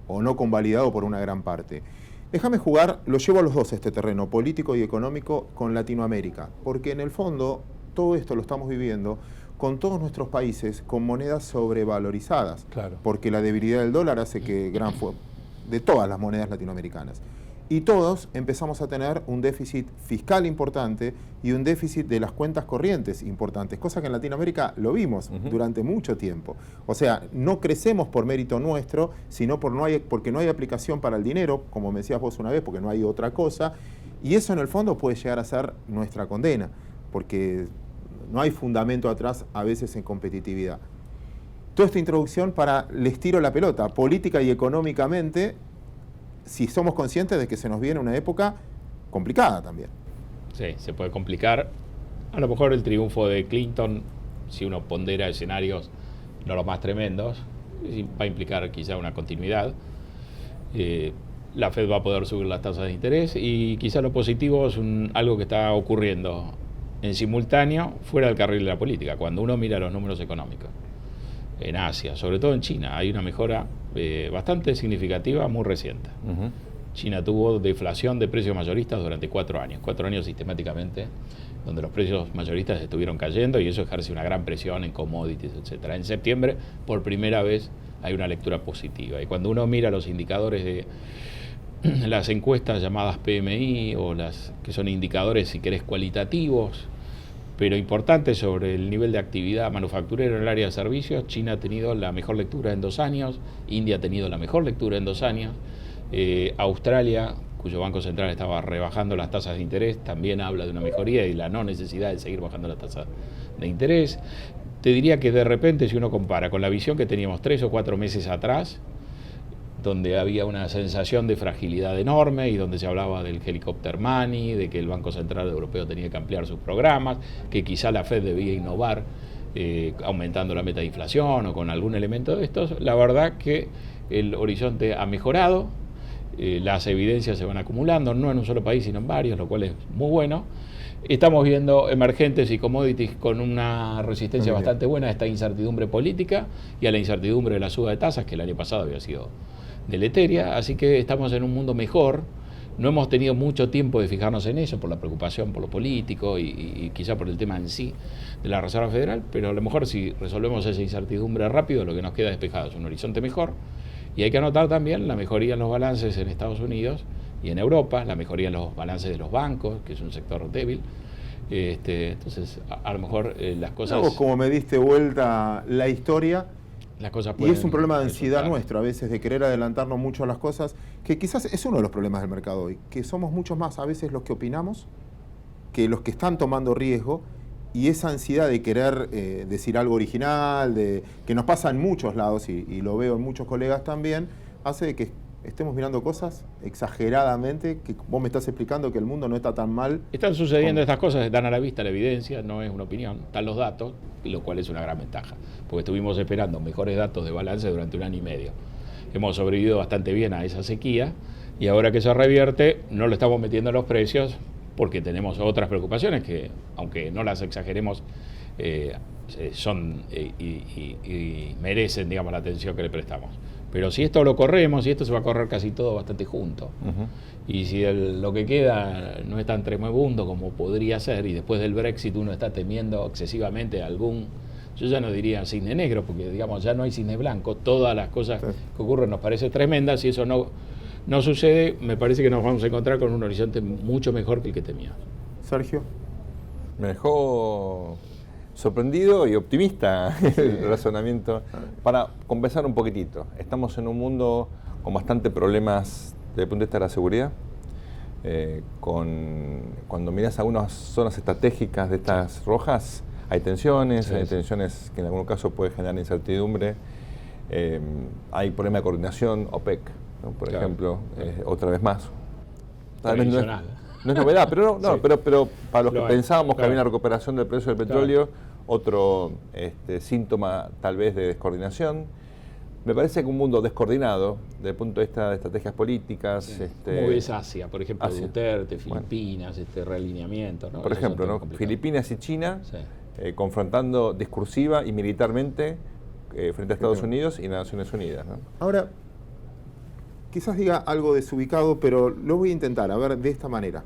o no convalidado por una gran parte. Déjame jugar, lo llevo a los dos, este terreno político y económico, con Latinoamérica, porque en el fondo todo esto lo estamos viviendo con todos nuestros países con monedas sobrevalorizadas, porque la debilidad del dólar hace que de todas las monedas latinoamericanas. y todos empezamos a tener un déficit fiscal importante y un déficit de las cuentas corrientes importantes, cosa que en Latinoamérica lo vimos durante mucho tiempo. O sea, no crecemos por mérito nuestro, sino porque no hay aplicación para el dinero, como me decías vos una vez, porque no hay otra cosa, y eso en el fondo puede llegar a ser nuestra condena, porque no hay fundamento atrás a veces en competitividad. Toda esta introducción les tiro la pelota, política y económicamente, si somos conscientes de que se nos viene una época complicada también. Sí, se puede complicar. A lo mejor el triunfo de Clinton, si uno pondera escenarios no los más tremendos, va a implicar quizá una continuidad. La Fed va a poder subir las tasas de interés y quizá lo positivo es algo que está ocurriendo en simultáneo fuera del carril de la política. Cuando uno mira los números económicos en Asia, sobre todo en China, hay una mejora bastante significativa, muy reciente. China tuvo deflación de precios mayoristas durante 4 años sistemáticamente, donde los precios mayoristas estuvieron cayendo y eso ejerce una gran presión en commodities, etc. En septiembre, por primera vez, hay una lectura positiva. Y cuando uno mira los indicadores de las encuestas llamadas PMI, o las que son indicadores, si querés, cualitativos, pero importante sobre el nivel de actividad manufacturera en el área de servicios, China ha tenido la mejor lectura en 2 años, India ha tenido la mejor lectura en 2 años, Australia, cuyo Banco Central estaba rebajando las tasas de interés, también habla de una mejoría y la no necesidad de seguir bajando las tasas de interés. Te diría que de repente, si uno compara con la visión que teníamos 3 o 4 meses atrás, donde había una sensación de fragilidad enorme y donde se hablaba del helicopter money, de que el Banco Central Europeo tenía que ampliar sus programas, que quizá la Fed debía innovar aumentando la meta de inflación o con algún elemento de estos. La verdad que el horizonte ha mejorado, las evidencias se van acumulando, no en un solo país sino en varios, lo cual es muy bueno. Estamos viendo emergentes y commodities con una resistencia bastante buena a esta incertidumbre política y a la incertidumbre de la suba de tasas, que el año pasado había sido deleteria, así que estamos en un mundo mejor. No hemos tenido mucho tiempo de fijarnos en eso por la preocupación por lo político y quizá por el tema en sí de la Reserva Federal, pero a lo mejor si resolvemos esa incertidumbre rápido, lo que nos queda despejado es un horizonte mejor. Y hay que anotar también la mejoría en los balances en Estados Unidos y en Europa, la mejoría en los balances de los bancos, que es un sector débil. Entonces, a lo mejor las cosas... No, como me diste vuelta la historia, las cosas y es un problema de ansiedad nuestro, a veces, de querer adelantarnos mucho a las cosas, que quizás es uno de los problemas del mercado hoy, que somos muchos más a veces los que opinamos que los que están tomando riesgo, y esa ansiedad de querer decir algo original, que nos pasa en muchos lados, y lo veo en muchos colegas también, hace que estemos mirando cosas exageradamente, que vos me estás explicando que el mundo no está tan mal. Están sucediendo estas cosas, están a la vista, la evidencia, no es una opinión, están los datos, lo cual es una gran ventaja, porque estuvimos esperando mejores datos de balance durante 1 año y medio. Hemos sobrevivido bastante bien a esa sequía, y ahora que se revierte, no lo estamos metiendo en los precios, porque tenemos otras preocupaciones que, aunque no las exageremos, son y merecen, digamos, la atención que le prestamos. Pero si esto lo corremos, y esto se va a correr casi todo bastante junto, y si lo que queda no es tan tremebundo como podría ser, y después del Brexit uno está temiendo excesivamente algún, yo ya no diría cisne negro, porque digamos ya no hay cisne blanco, todas las cosas que ocurren nos parecen tremendas, y eso no sucede, me parece que nos vamos a encontrar con un horizonte mucho mejor que el que temíamos. Sergio. Me dejó sorprendido y optimista el razonamiento. Para conversar un poquitito, estamos en un mundo con bastante problemas desde el punto de vista de la seguridad. Cuando miras algunas zonas estratégicas de estas rojas, hay tensiones, que en algún caso puede generar incertidumbre. Hay problema de coordinación, OPEC, ¿no? Por ejemplo, otra vez más. Tal vez no es novedad, pero pero para los que pensábamos que había una recuperación del precio del petróleo, otro síntoma tal vez de descoordinación. Me parece que un mundo descoordinado desde el punto de vista de estrategias políticas. Como ves Asia, por ejemplo, Duterte, Filipinas, realineamiento, ¿no? Por ejemplo, ¿no? Filipinas y China confrontando discursiva y militarmente frente a Estados Unidos y las Naciones Unidas, ¿no? Ahora, quizás diga algo desubicado, pero lo voy a intentar, a ver, de esta manera.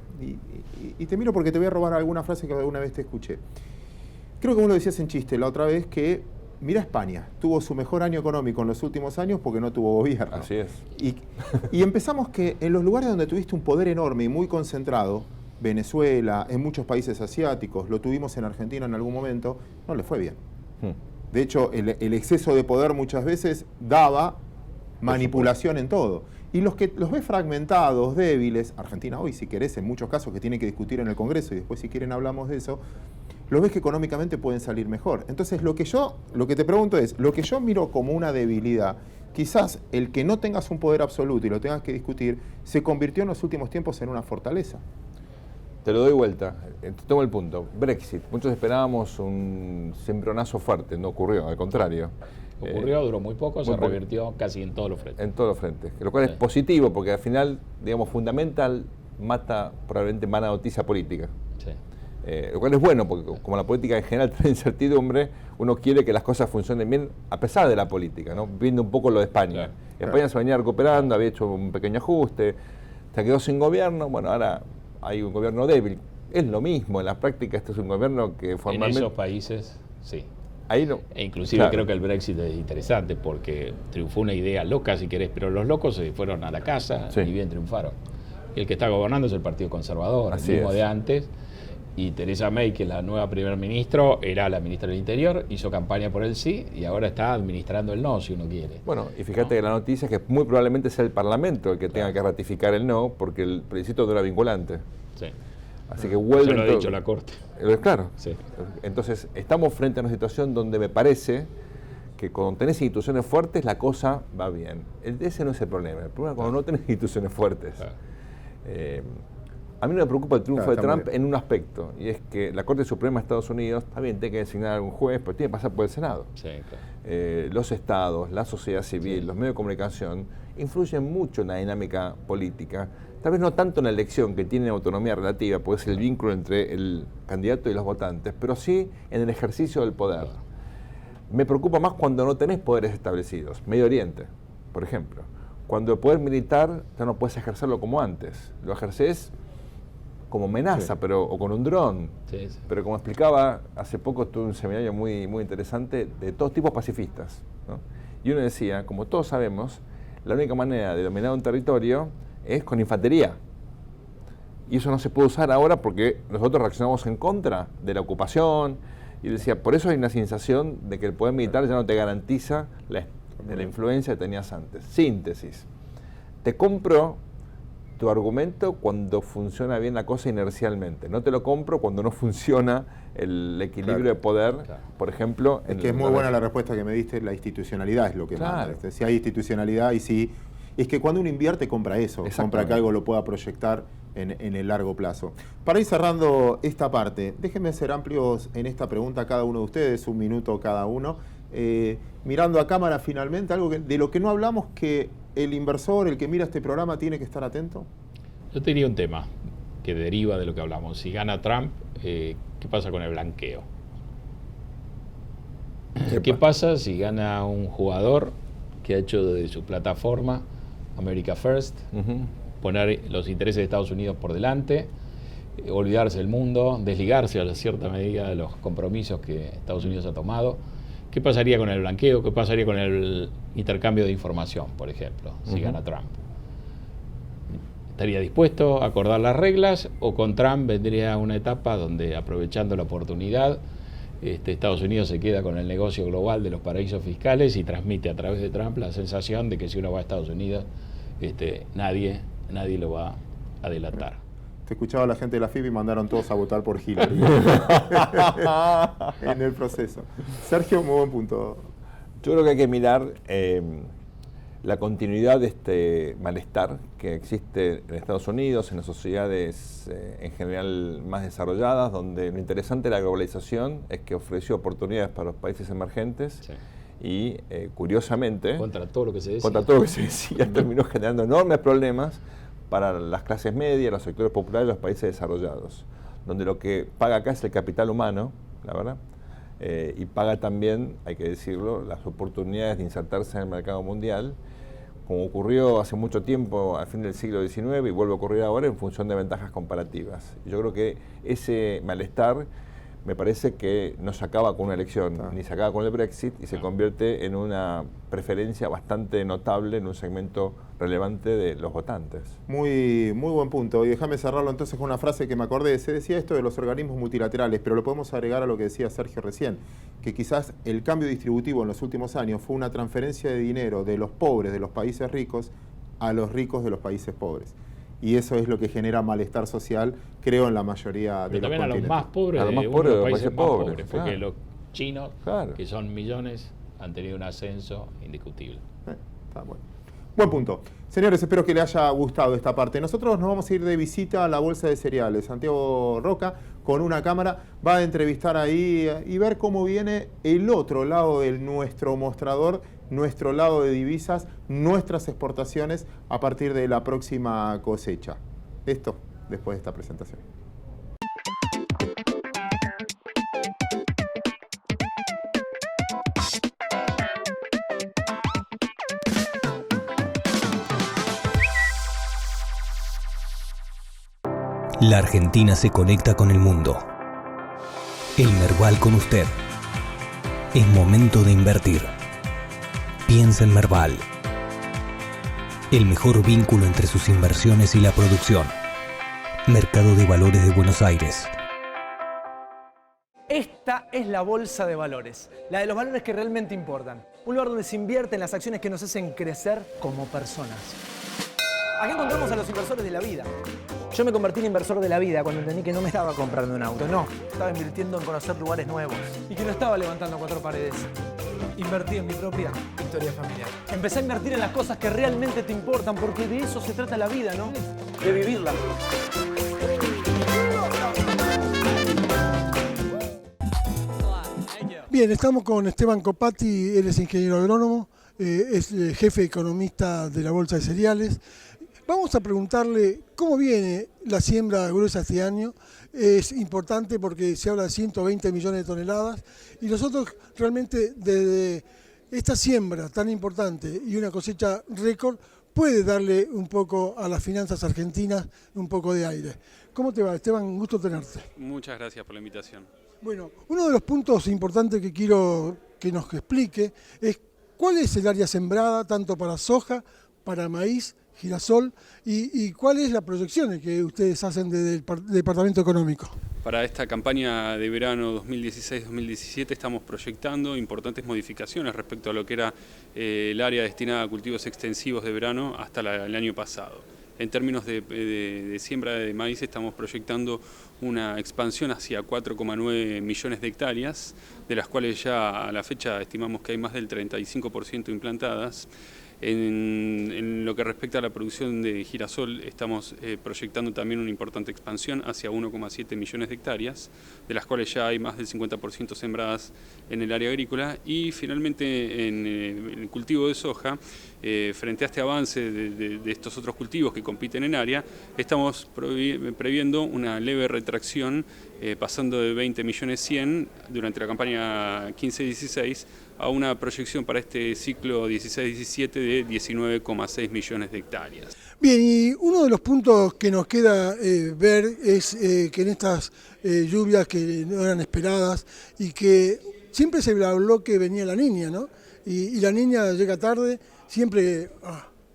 Y te miro porque te voy a robar alguna frase que alguna vez te escuché. Creo que vos lo decías en chiste la otra vez, que mira España, tuvo su mejor año económico en los últimos años porque no tuvo gobierno. Así es. Y empezamos que en los lugares donde tuviste un poder enorme y muy concentrado, Venezuela, en muchos países asiáticos, lo tuvimos en Argentina en algún momento, no le fue bien. De hecho, el exceso de poder muchas veces daba manipulación en todo. Y los que los ves fragmentados, débiles, Argentina hoy, si querés, en muchos casos que tienen que discutir en el Congreso, y después si quieren hablamos de eso, los ves que económicamente pueden salir mejor. Entonces, lo que te pregunto es, lo que yo miro como una debilidad, quizás el que no tengas un poder absoluto y lo tengas que discutir, se convirtió en los últimos tiempos en una fortaleza. Te lo doy vuelta, tomo el punto. Brexit, muchos esperábamos un cimbronazo fuerte, no ocurrió, al contrario. Ocurrió, duró muy poco, se revirtió casi en todos los frentes. En todos los frentes, lo cual es positivo porque al final, digamos, fundamental mata probablemente mala noticia política. Sí. Lo cual es bueno porque como la política en general trae incertidumbre, uno quiere que las cosas funcionen bien a pesar de la política, ¿no? Viendo un poco lo de España. Claro. España se venía recuperando, había hecho un pequeño ajuste, se quedó sin gobierno, bueno, ahora hay un gobierno débil. Es lo mismo, en la práctica este es un gobierno que formalmente... En esos países, sí. Ahí no. E inclusive claro. Creo que el Brexit es interesante porque triunfó una idea loca, si querés, pero los locos se fueron a la casa y bien triunfaron. El que está gobernando es el Partido Conservador, el mismo de antes, y Theresa May, que es la nueva primer ministro, era la ministra del Interior, hizo campaña por el sí y ahora está administrando el no, si uno quiere. Bueno, y fíjate que la noticia es que muy probablemente sea el Parlamento el que tenga que ratificar el no, porque el plebiscito no era vinculante. Sí. Así que vuelve. Eso lo ha dicho la Corte. Claro. Sí. Entonces, estamos frente a una situación donde me parece que cuando tenés instituciones fuertes, la cosa va bien. Ese no es el problema. El problema es cuando no tenés instituciones fuertes. Claro. A mí no me preocupa el triunfo de Trump en un aspecto, y es que la Corte Suprema de Estados Unidos, está bien, tiene que designar a algún juez, pero tiene que pasar por el Senado. Sí, claro. Los estados, la sociedad civil, los medios de comunicación, influyen mucho en la dinámica política. Tal vez no tanto en la elección, que tiene autonomía relativa, porque es el vínculo entre el candidato y los votantes, pero sí en el ejercicio del poder. Me preocupa más cuando no tenés poderes establecidos. Medio Oriente, por ejemplo. Cuando el poder militar ya no puedes ejercerlo como antes. Lo ejercés como amenaza, o con un dron. Sí. Pero como explicaba, hace poco tuve un seminario muy, muy interesante de todos tipos pacifistas, ¿no? Y uno decía, como todos sabemos, la única manera de dominar un territorio es con infantería. Y eso no se puede usar ahora porque nosotros reaccionamos en contra de la ocupación. Y decía, por eso hay una sensación de que el poder militar ya no te garantiza la influencia que tenías antes. Síntesis. Te compro tu argumento cuando funciona bien la cosa inercialmente. No te lo compro cuando no funciona el equilibrio de poder, por ejemplo... Es que es muy buena la respuesta que me diste, la institucionalidad es lo que manda. Si hay institucionalidad y si... Es que cuando uno invierte compra eso, compra que algo lo pueda proyectar en el largo plazo. Para ir cerrando esta parte, déjenme ser amplios en esta pregunta cada uno de ustedes, 1 minuto cada uno. Mirando a cámara finalmente, algo de lo que no hablamos que el inversor, el que mira este programa, tiene que estar atento. Yo te diría un tema que deriva de lo que hablamos. Si gana Trump, ¿qué pasa con el blanqueo? ¿Qué pasa si gana un jugador que ha hecho de su plataforma America First, poner los intereses de Estados Unidos por delante, olvidarse del mundo, desligarse a cierta medida de los compromisos que Estados Unidos ha tomado? ¿Qué pasaría con el blanqueo? ¿Qué pasaría con el intercambio de información, por ejemplo, si gana Trump? ¿Estaría dispuesto a acordar las reglas o con Trump vendría una etapa donde, aprovechando la oportunidad, Estados Unidos se queda con el negocio global de los paraísos fiscales y transmite a través de Trump la sensación de que si uno va a Estados Unidos, nadie lo va a delatar? Te escuchaba la gente de la FIB y mandaron todos a votar por Hillary en el proceso. Sergio, muy buen punto. Yo creo que hay que mirar la continuidad de este malestar que existe en Estados Unidos, en las sociedades en general más desarrolladas, donde lo interesante de la globalización es que ofreció oportunidades para los países emergentes. Sí. Y curiosamente, contra todo lo que se decía, terminó generando enormes problemas para las clases medias, los sectores populares y los países desarrollados, donde lo que paga acá es el capital humano, la verdad, y paga también, hay que decirlo, las oportunidades de insertarse en el mercado mundial, como ocurrió hace mucho tiempo, al fin del siglo XIX, y vuelve a ocurrir ahora en función de ventajas comparativas. Yo creo que ese malestar me parece que no se acaba con una elección, ni se acaba con el Brexit, y se convierte en una preferencia bastante notable en un segmento relevante de los votantes. Muy buen punto. Y déjame cerrarlo entonces con una frase que me acordé. Se decía esto de los organismos multilaterales, pero lo podemos agregar a lo que decía Sergio recién, que quizás el cambio distributivo en los últimos años fue una transferencia de dinero de los pobres de los países ricos a los ricos de los países pobres. Y eso es lo que genera malestar social, creo, en la mayoría de los continentes. También a los más pobres de los países más pobres, porque los chinos, que son millones, han tenido un ascenso indiscutible. Está bueno. Buen punto. Señores, espero que les haya gustado esta parte. Nosotros nos vamos a ir de visita a la Bolsa de Cereales. Santiago Roca, con una cámara, va a entrevistar ahí y ver cómo viene el otro lado de nuestro mostrador, nuestro lado de divisas, nuestras exportaciones a partir de la próxima cosecha. Esto después de esta presentación. La Argentina se conecta con el mundo. El Merval con usted. Es momento de invertir. Piensa en Merval. El mejor vínculo entre sus inversiones y la producción. Mercado de Valores de Buenos Aires. Esta es la Bolsa de Valores, la de los valores que realmente importan. Un lugar donde se invierte en las acciones que nos hacen crecer como personas. Aquí encontramos a los inversores de la vida. Yo me convertí en inversor de la vida cuando entendí que no me estaba comprando un auto, no. Estaba invirtiendo en conocer lugares nuevos y que no estaba levantando 4 paredes. Invertí en mi propia historia familiar. Empecé a invertir en las cosas que realmente te importan, porque de eso se trata la vida, ¿no? De vivirla. Bien, estamos con Esteban Copati, él es ingeniero agrónomo, es jefe economista de la Bolsa de Cereales. Vamos a preguntarle cómo viene la siembra gruesa este año. Es importante porque se habla de 120 millones de toneladas y nosotros realmente desde esta siembra tan importante y una cosecha récord puede darle un poco a las finanzas argentinas un poco de aire. ¿Cómo te va, Esteban? Un gusto tenerte. Muchas gracias por la invitación. Bueno, uno de los puntos importantes que quiero que nos explique es cuál es el área sembrada tanto para soja, para maíz, girasol y cuál es la proyección que ustedes hacen desde el Departamento Económico. Para esta campaña de verano 2016-2017 estamos proyectando importantes modificaciones respecto a lo que era el área destinada a cultivos extensivos de verano hasta el año pasado. En términos de siembra de maíz estamos proyectando una expansión hacia 4,9 millones de hectáreas, de las cuales ya a la fecha estimamos que hay más del 35% implantadas. En lo que respecta a la producción de girasol, estamos proyectando también una importante expansión hacia 1,7 millones de hectáreas, de las cuales ya hay más del 50% sembradas en el área agrícola. Y finalmente en el cultivo de soja, frente a este avance de estos otros cultivos que compiten en área, estamos previendo una leve retracción, pasando de 20 millones 100 durante la campaña 15-16 a una proyección para este ciclo 16-17 de 19,6 millones de hectáreas. Bien, y uno de los puntos que nos queda ver es que en estas lluvias que no eran esperadas y que siempre se habló que venía la Niña, ¿no? Y la Niña llega tarde, siempre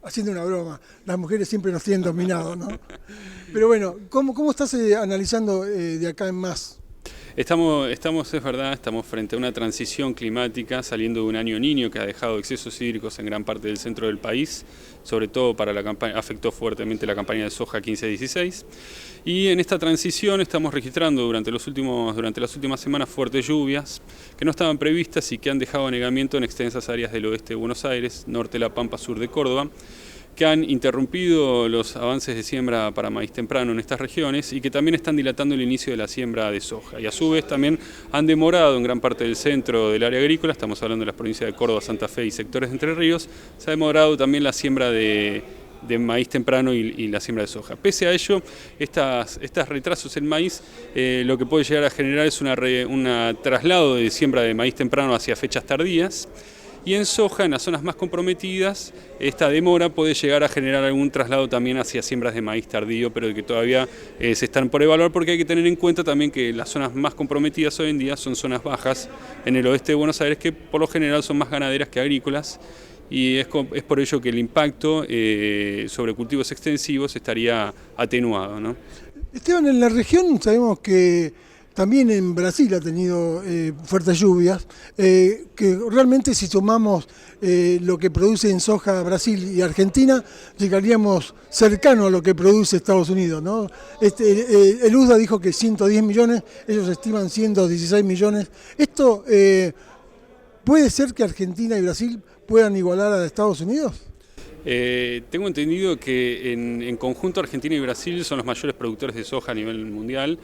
haciendo una broma. Las mujeres siempre nos tienen dominados, ¿no? Pero bueno, ¿cómo estás analizando de acá en más? Estamos, es verdad, estamos frente a una transición climática saliendo de un año Niño que ha dejado excesos hídricos en gran parte del centro del país, sobre todo para la campaña, afectó fuertemente la campaña de soja 15-16. Y en esta transición estamos registrando durante las últimas semanas fuertes lluvias que no estaban previstas y que han dejado anegamiento en extensas áreas del oeste de Buenos Aires, norte de La Pampa, sur de Córdoba, que han interrumpido los avances de siembra para maíz temprano en estas regiones y que también están dilatando el inicio de la siembra de soja. Y a su vez también han demorado en gran parte del centro del área agrícola, estamos hablando de las provincias de Córdoba, Santa Fe y sectores de Entre Ríos, se ha demorado también la siembra de maíz temprano y la siembra de soja. Pese a ello, estos retrasos en maíz lo que puede llegar a generar es un traslado de siembra de maíz temprano hacia fechas tardías. Y en soja, en las zonas más comprometidas, esta demora puede llegar a generar algún traslado también hacia siembras de maíz tardío, pero que todavía se están por evaluar, porque hay que tener en cuenta también que las zonas más comprometidas hoy en día son zonas bajas en el oeste de Buenos Aires, que por lo general son más ganaderas que agrícolas, y es por ello que el impacto sobre cultivos extensivos estaría atenuado, ¿no? Esteban, en la región sabemos que también en Brasil ha tenido fuertes lluvias, que realmente si tomamos lo que produce en soja Brasil y Argentina, llegaríamos cercano a lo que produce Estados Unidos, ¿no? El USDA dijo que 110 millones, ellos estiman 116 millones. ¿Esto puede ser que Argentina y Brasil puedan igualar a Estados Unidos? Tengo entendido que en conjunto Argentina y Brasil son los mayores productores de soja a nivel mundial,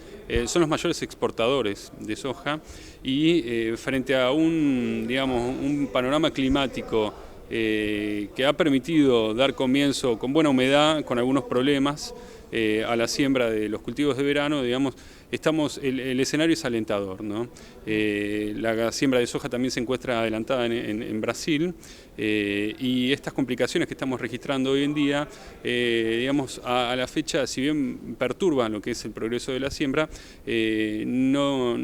son los mayores exportadores de soja, y frente a un panorama climático que ha permitido dar comienzo con buena humedad, con algunos problemas, a la siembra de los cultivos de verano, digamos, el escenario es alentador, ¿no? La siembra de soja también se encuentra adelantada en Brasil, y estas complicaciones que estamos registrando hoy en día, digamos, a la fecha, si bien perturban lo que es el progreso de la siembra, no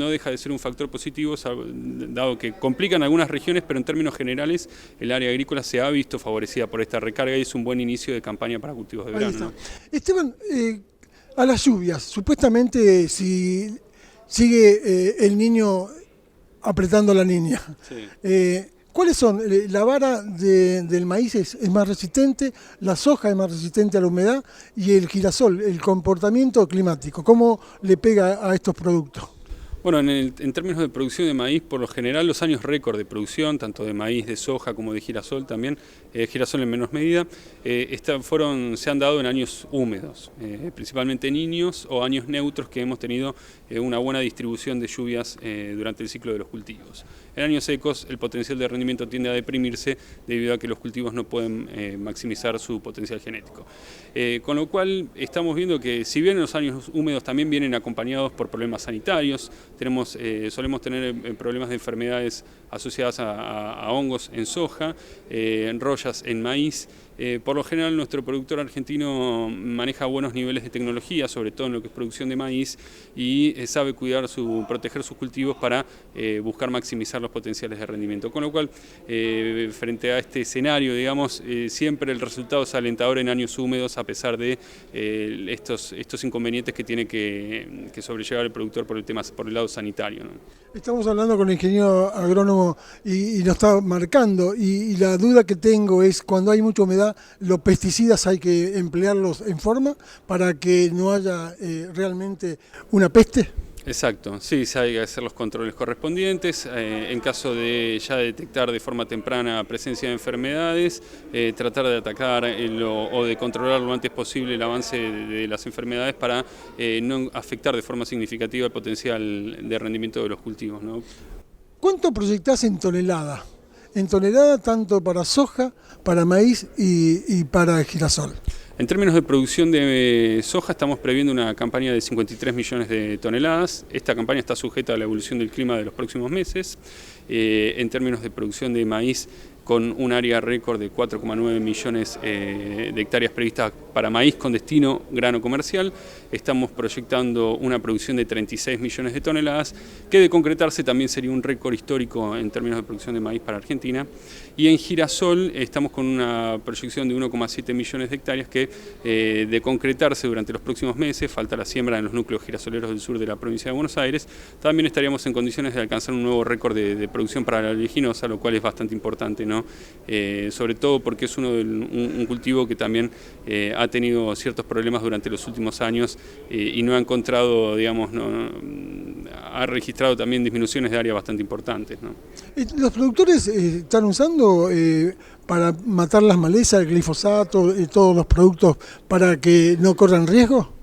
deja de ser un factor positivo, dado que complican algunas regiones, pero en términos generales el área agrícola se ha visto favorecida por esta recarga y es un buen inicio de campaña para cultivos de verano, ¿no? Esteban, a las lluvias, supuestamente si sigue el niño apretando a la niña, sí. ¿Cuáles son? La vara del maíz es más resistente, la soja es más resistente a la humedad y el girasol, el comportamiento climático, ¿cómo le pega a estos productos? Bueno, en términos de producción de maíz, por lo general los años récord de producción, tanto de maíz, de soja como de girasol también, girasol en menos medida, se han dado en años húmedos, principalmente niños o años neutros que hemos tenido una buena distribución de lluvias durante el ciclo de los cultivos. En años secos el potencial de rendimiento tiende a deprimirse debido a que los cultivos no pueden maximizar su potencial genético. Con lo cual estamos viendo que si bien los años húmedos también vienen acompañados por problemas sanitarios, solemos tener problemas de enfermedades asociadas a hongos en soja, rollas en maíz. Por lo general nuestro productor argentino maneja buenos niveles de tecnología, sobre todo en lo que es producción de maíz, y sabe proteger sus cultivos para buscar maximizar los potenciales de rendimiento. Con lo cual, frente a este escenario, digamos, siempre el resultado es alentador en años húmedos, a pesar de estos inconvenientes que tiene que sobrellevar el productor por el lado sanitario, ¿no? Estamos hablando con el ingeniero agrónomo y nos está marcando, y la duda que tengo es, cuando hay mucha humedad, ¿los pesticidas hay que emplearlos en forma para que no haya realmente una peste? Exacto, sí, hay que hacer los controles correspondientes, en caso de ya detectar de forma temprana presencia de enfermedades, tratar de atacar o de controlar lo antes posible el avance de las enfermedades para no afectar de forma significativa el potencial de rendimiento de los cultivos, ¿no? ¿Cuánto proyectás en tonelada? En tonelada tanto para soja, para maíz y para girasol. En términos de producción de soja estamos previendo una campaña de 53 millones de toneladas. Esta campaña está sujeta a la evolución del clima de los próximos meses. En términos de producción de maíz, con un área récord de 4,9 millones de hectáreas previstas para maíz con destino grano comercial, estamos proyectando una producción de 36 millones de toneladas, que de concretarse también sería un récord histórico en términos de producción de maíz para Argentina. Y en girasol estamos con una proyección de 1,7 millones de hectáreas que, de concretarse durante los próximos meses, falta la siembra en los núcleos girasoleros del sur de la provincia de Buenos Aires, también estaríamos en condiciones de alcanzar un nuevo récord de producción para la oleaginosa, lo cual es bastante importante, ¿no? Sobre todo porque es un cultivo que también ha tenido ciertos problemas durante los últimos años y no ha encontrado, digamos, ha registrado también disminuciones de área bastante importantes, ¿no? ¿Los productores están usando para matar las malezas, el glifosato, todos los productos para que no corran riesgo?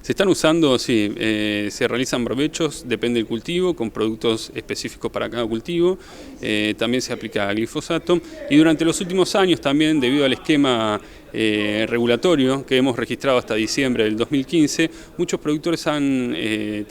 Se están usando, sí, se realizan barbechos, depende del cultivo, con productos específicos para cada cultivo, también se aplica glifosato, y durante los últimos años también, debido al esquema regulatorio que hemos registrado hasta diciembre del 2015, muchos productores durante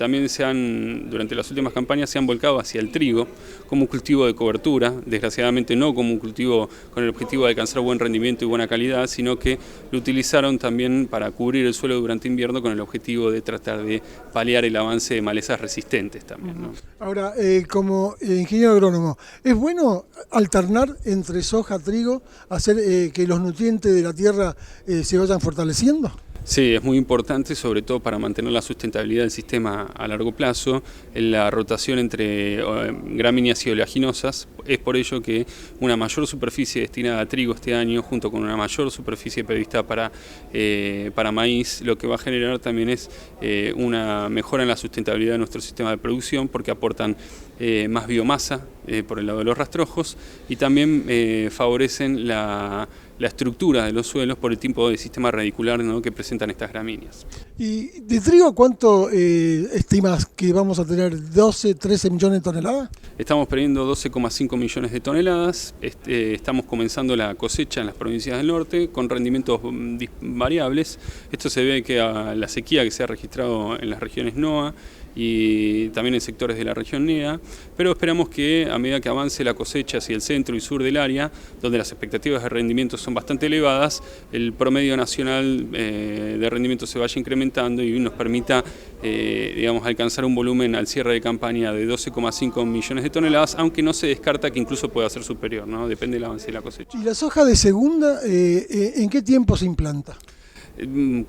las últimas campañas se han volcado hacia el trigo como un cultivo de cobertura, desgraciadamente no como un cultivo con el objetivo de alcanzar buen rendimiento y buena calidad, sino que lo utilizaron también para cubrir el suelo durante invierno con el objetivo de tratar de paliar el avance de malezas resistentes también, ¿no? Ahora, como ingeniero agrónomo, ¿es bueno alternar entre soja, trigo, hacer que los nutrientes de la tierra se vayan fortaleciendo? Sí, es muy importante, sobre todo para mantener la sustentabilidad del sistema a largo plazo, la rotación entre gramíneas y oleaginosas. Es por ello que una mayor superficie destinada a trigo este año, junto con una mayor superficie prevista para maíz, lo que va a generar también es una mejora en la sustentabilidad de nuestro sistema de producción, porque aportan más biomasa por el lado de los rastrojos y también favorecen la estructura de los suelos por el tipo de sistema radicular, ¿no?, que presentan estas gramíneas. ¿Y de trigo cuánto estimas que vamos a tener? ¿12, 13 millones de toneladas? Estamos previendo 12,5 millones de toneladas. Estamos comenzando la cosecha en las provincias del norte con rendimientos variables. Esto se debe que a la sequía que se ha registrado en las regiones NOA y también en sectores de la región NEA, pero esperamos que a medida que avance la cosecha hacia el centro y sur del área, donde las expectativas de rendimiento son bastante elevadas, el promedio nacional de rendimiento se vaya incrementando y nos permita alcanzar un volumen al cierre de campaña de 12,5 millones de toneladas, aunque no se descarta que incluso pueda ser superior, ¿no? Depende del avance de la cosecha. ¿Y la soja de segunda, en qué tiempo se implanta?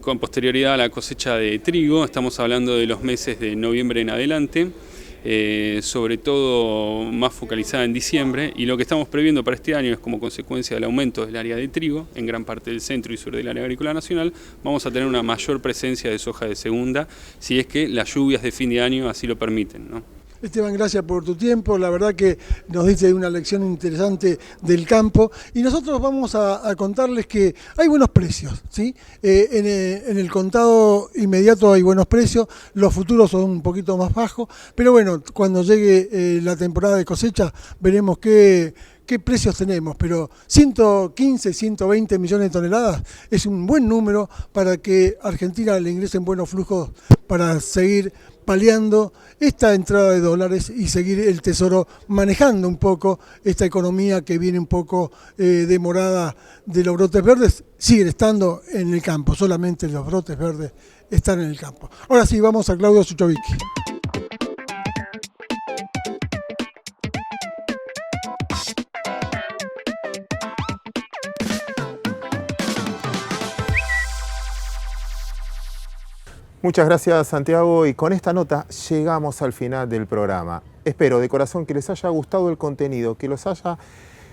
Con posterioridad a la cosecha de trigo, estamos hablando de los meses de noviembre en adelante, sobre todo más focalizada en diciembre, y lo que estamos previendo para este año es, como consecuencia del aumento del área de trigo en gran parte del centro y sur del área agrícola nacional, vamos a tener una mayor presencia de soja de segunda, si es que las lluvias de fin de año así lo permiten, ¿no? Esteban, gracias por tu tiempo, la verdad que nos diste una lección interesante del campo y nosotros vamos a contarles que hay buenos precios, ¿sí? En el contado inmediato hay buenos precios, los futuros son un poquito más bajos, pero bueno, cuando llegue la temporada de cosecha veremos qué precios tenemos, pero 115, 120 millones de toneladas es un buen número para que Argentina le ingresen buenos flujos para seguir paliando esta entrada de dólares y seguir el Tesoro manejando un poco esta economía que viene un poco demorada de los brotes verdes, siguen estando en el campo, solamente los brotes verdes están en el campo. Ahora sí, vamos a Claudio Suchovicki. Muchas gracias, Santiago, y con esta nota llegamos al final del programa. Espero de corazón que les haya gustado el contenido, que los haya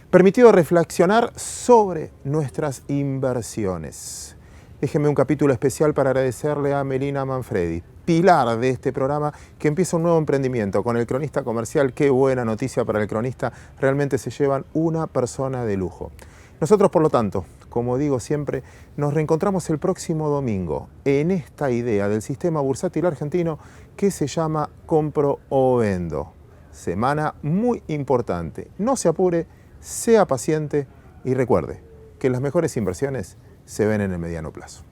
permitido reflexionar sobre nuestras inversiones. Déjenme un capítulo especial para agradecerle a Melina Manfredi, pilar de este programa, que empieza un nuevo emprendimiento con el Cronista Comercial. Qué buena noticia para el cronista, realmente se llevan una persona de lujo. Nosotros, por lo tanto, como digo siempre, nos reencontramos el próximo domingo en esta idea del sistema bursátil argentino que se llama Compro o Vendo. Semana muy importante. No se apure, sea paciente y recuerde que las mejores inversiones se ven en el mediano plazo.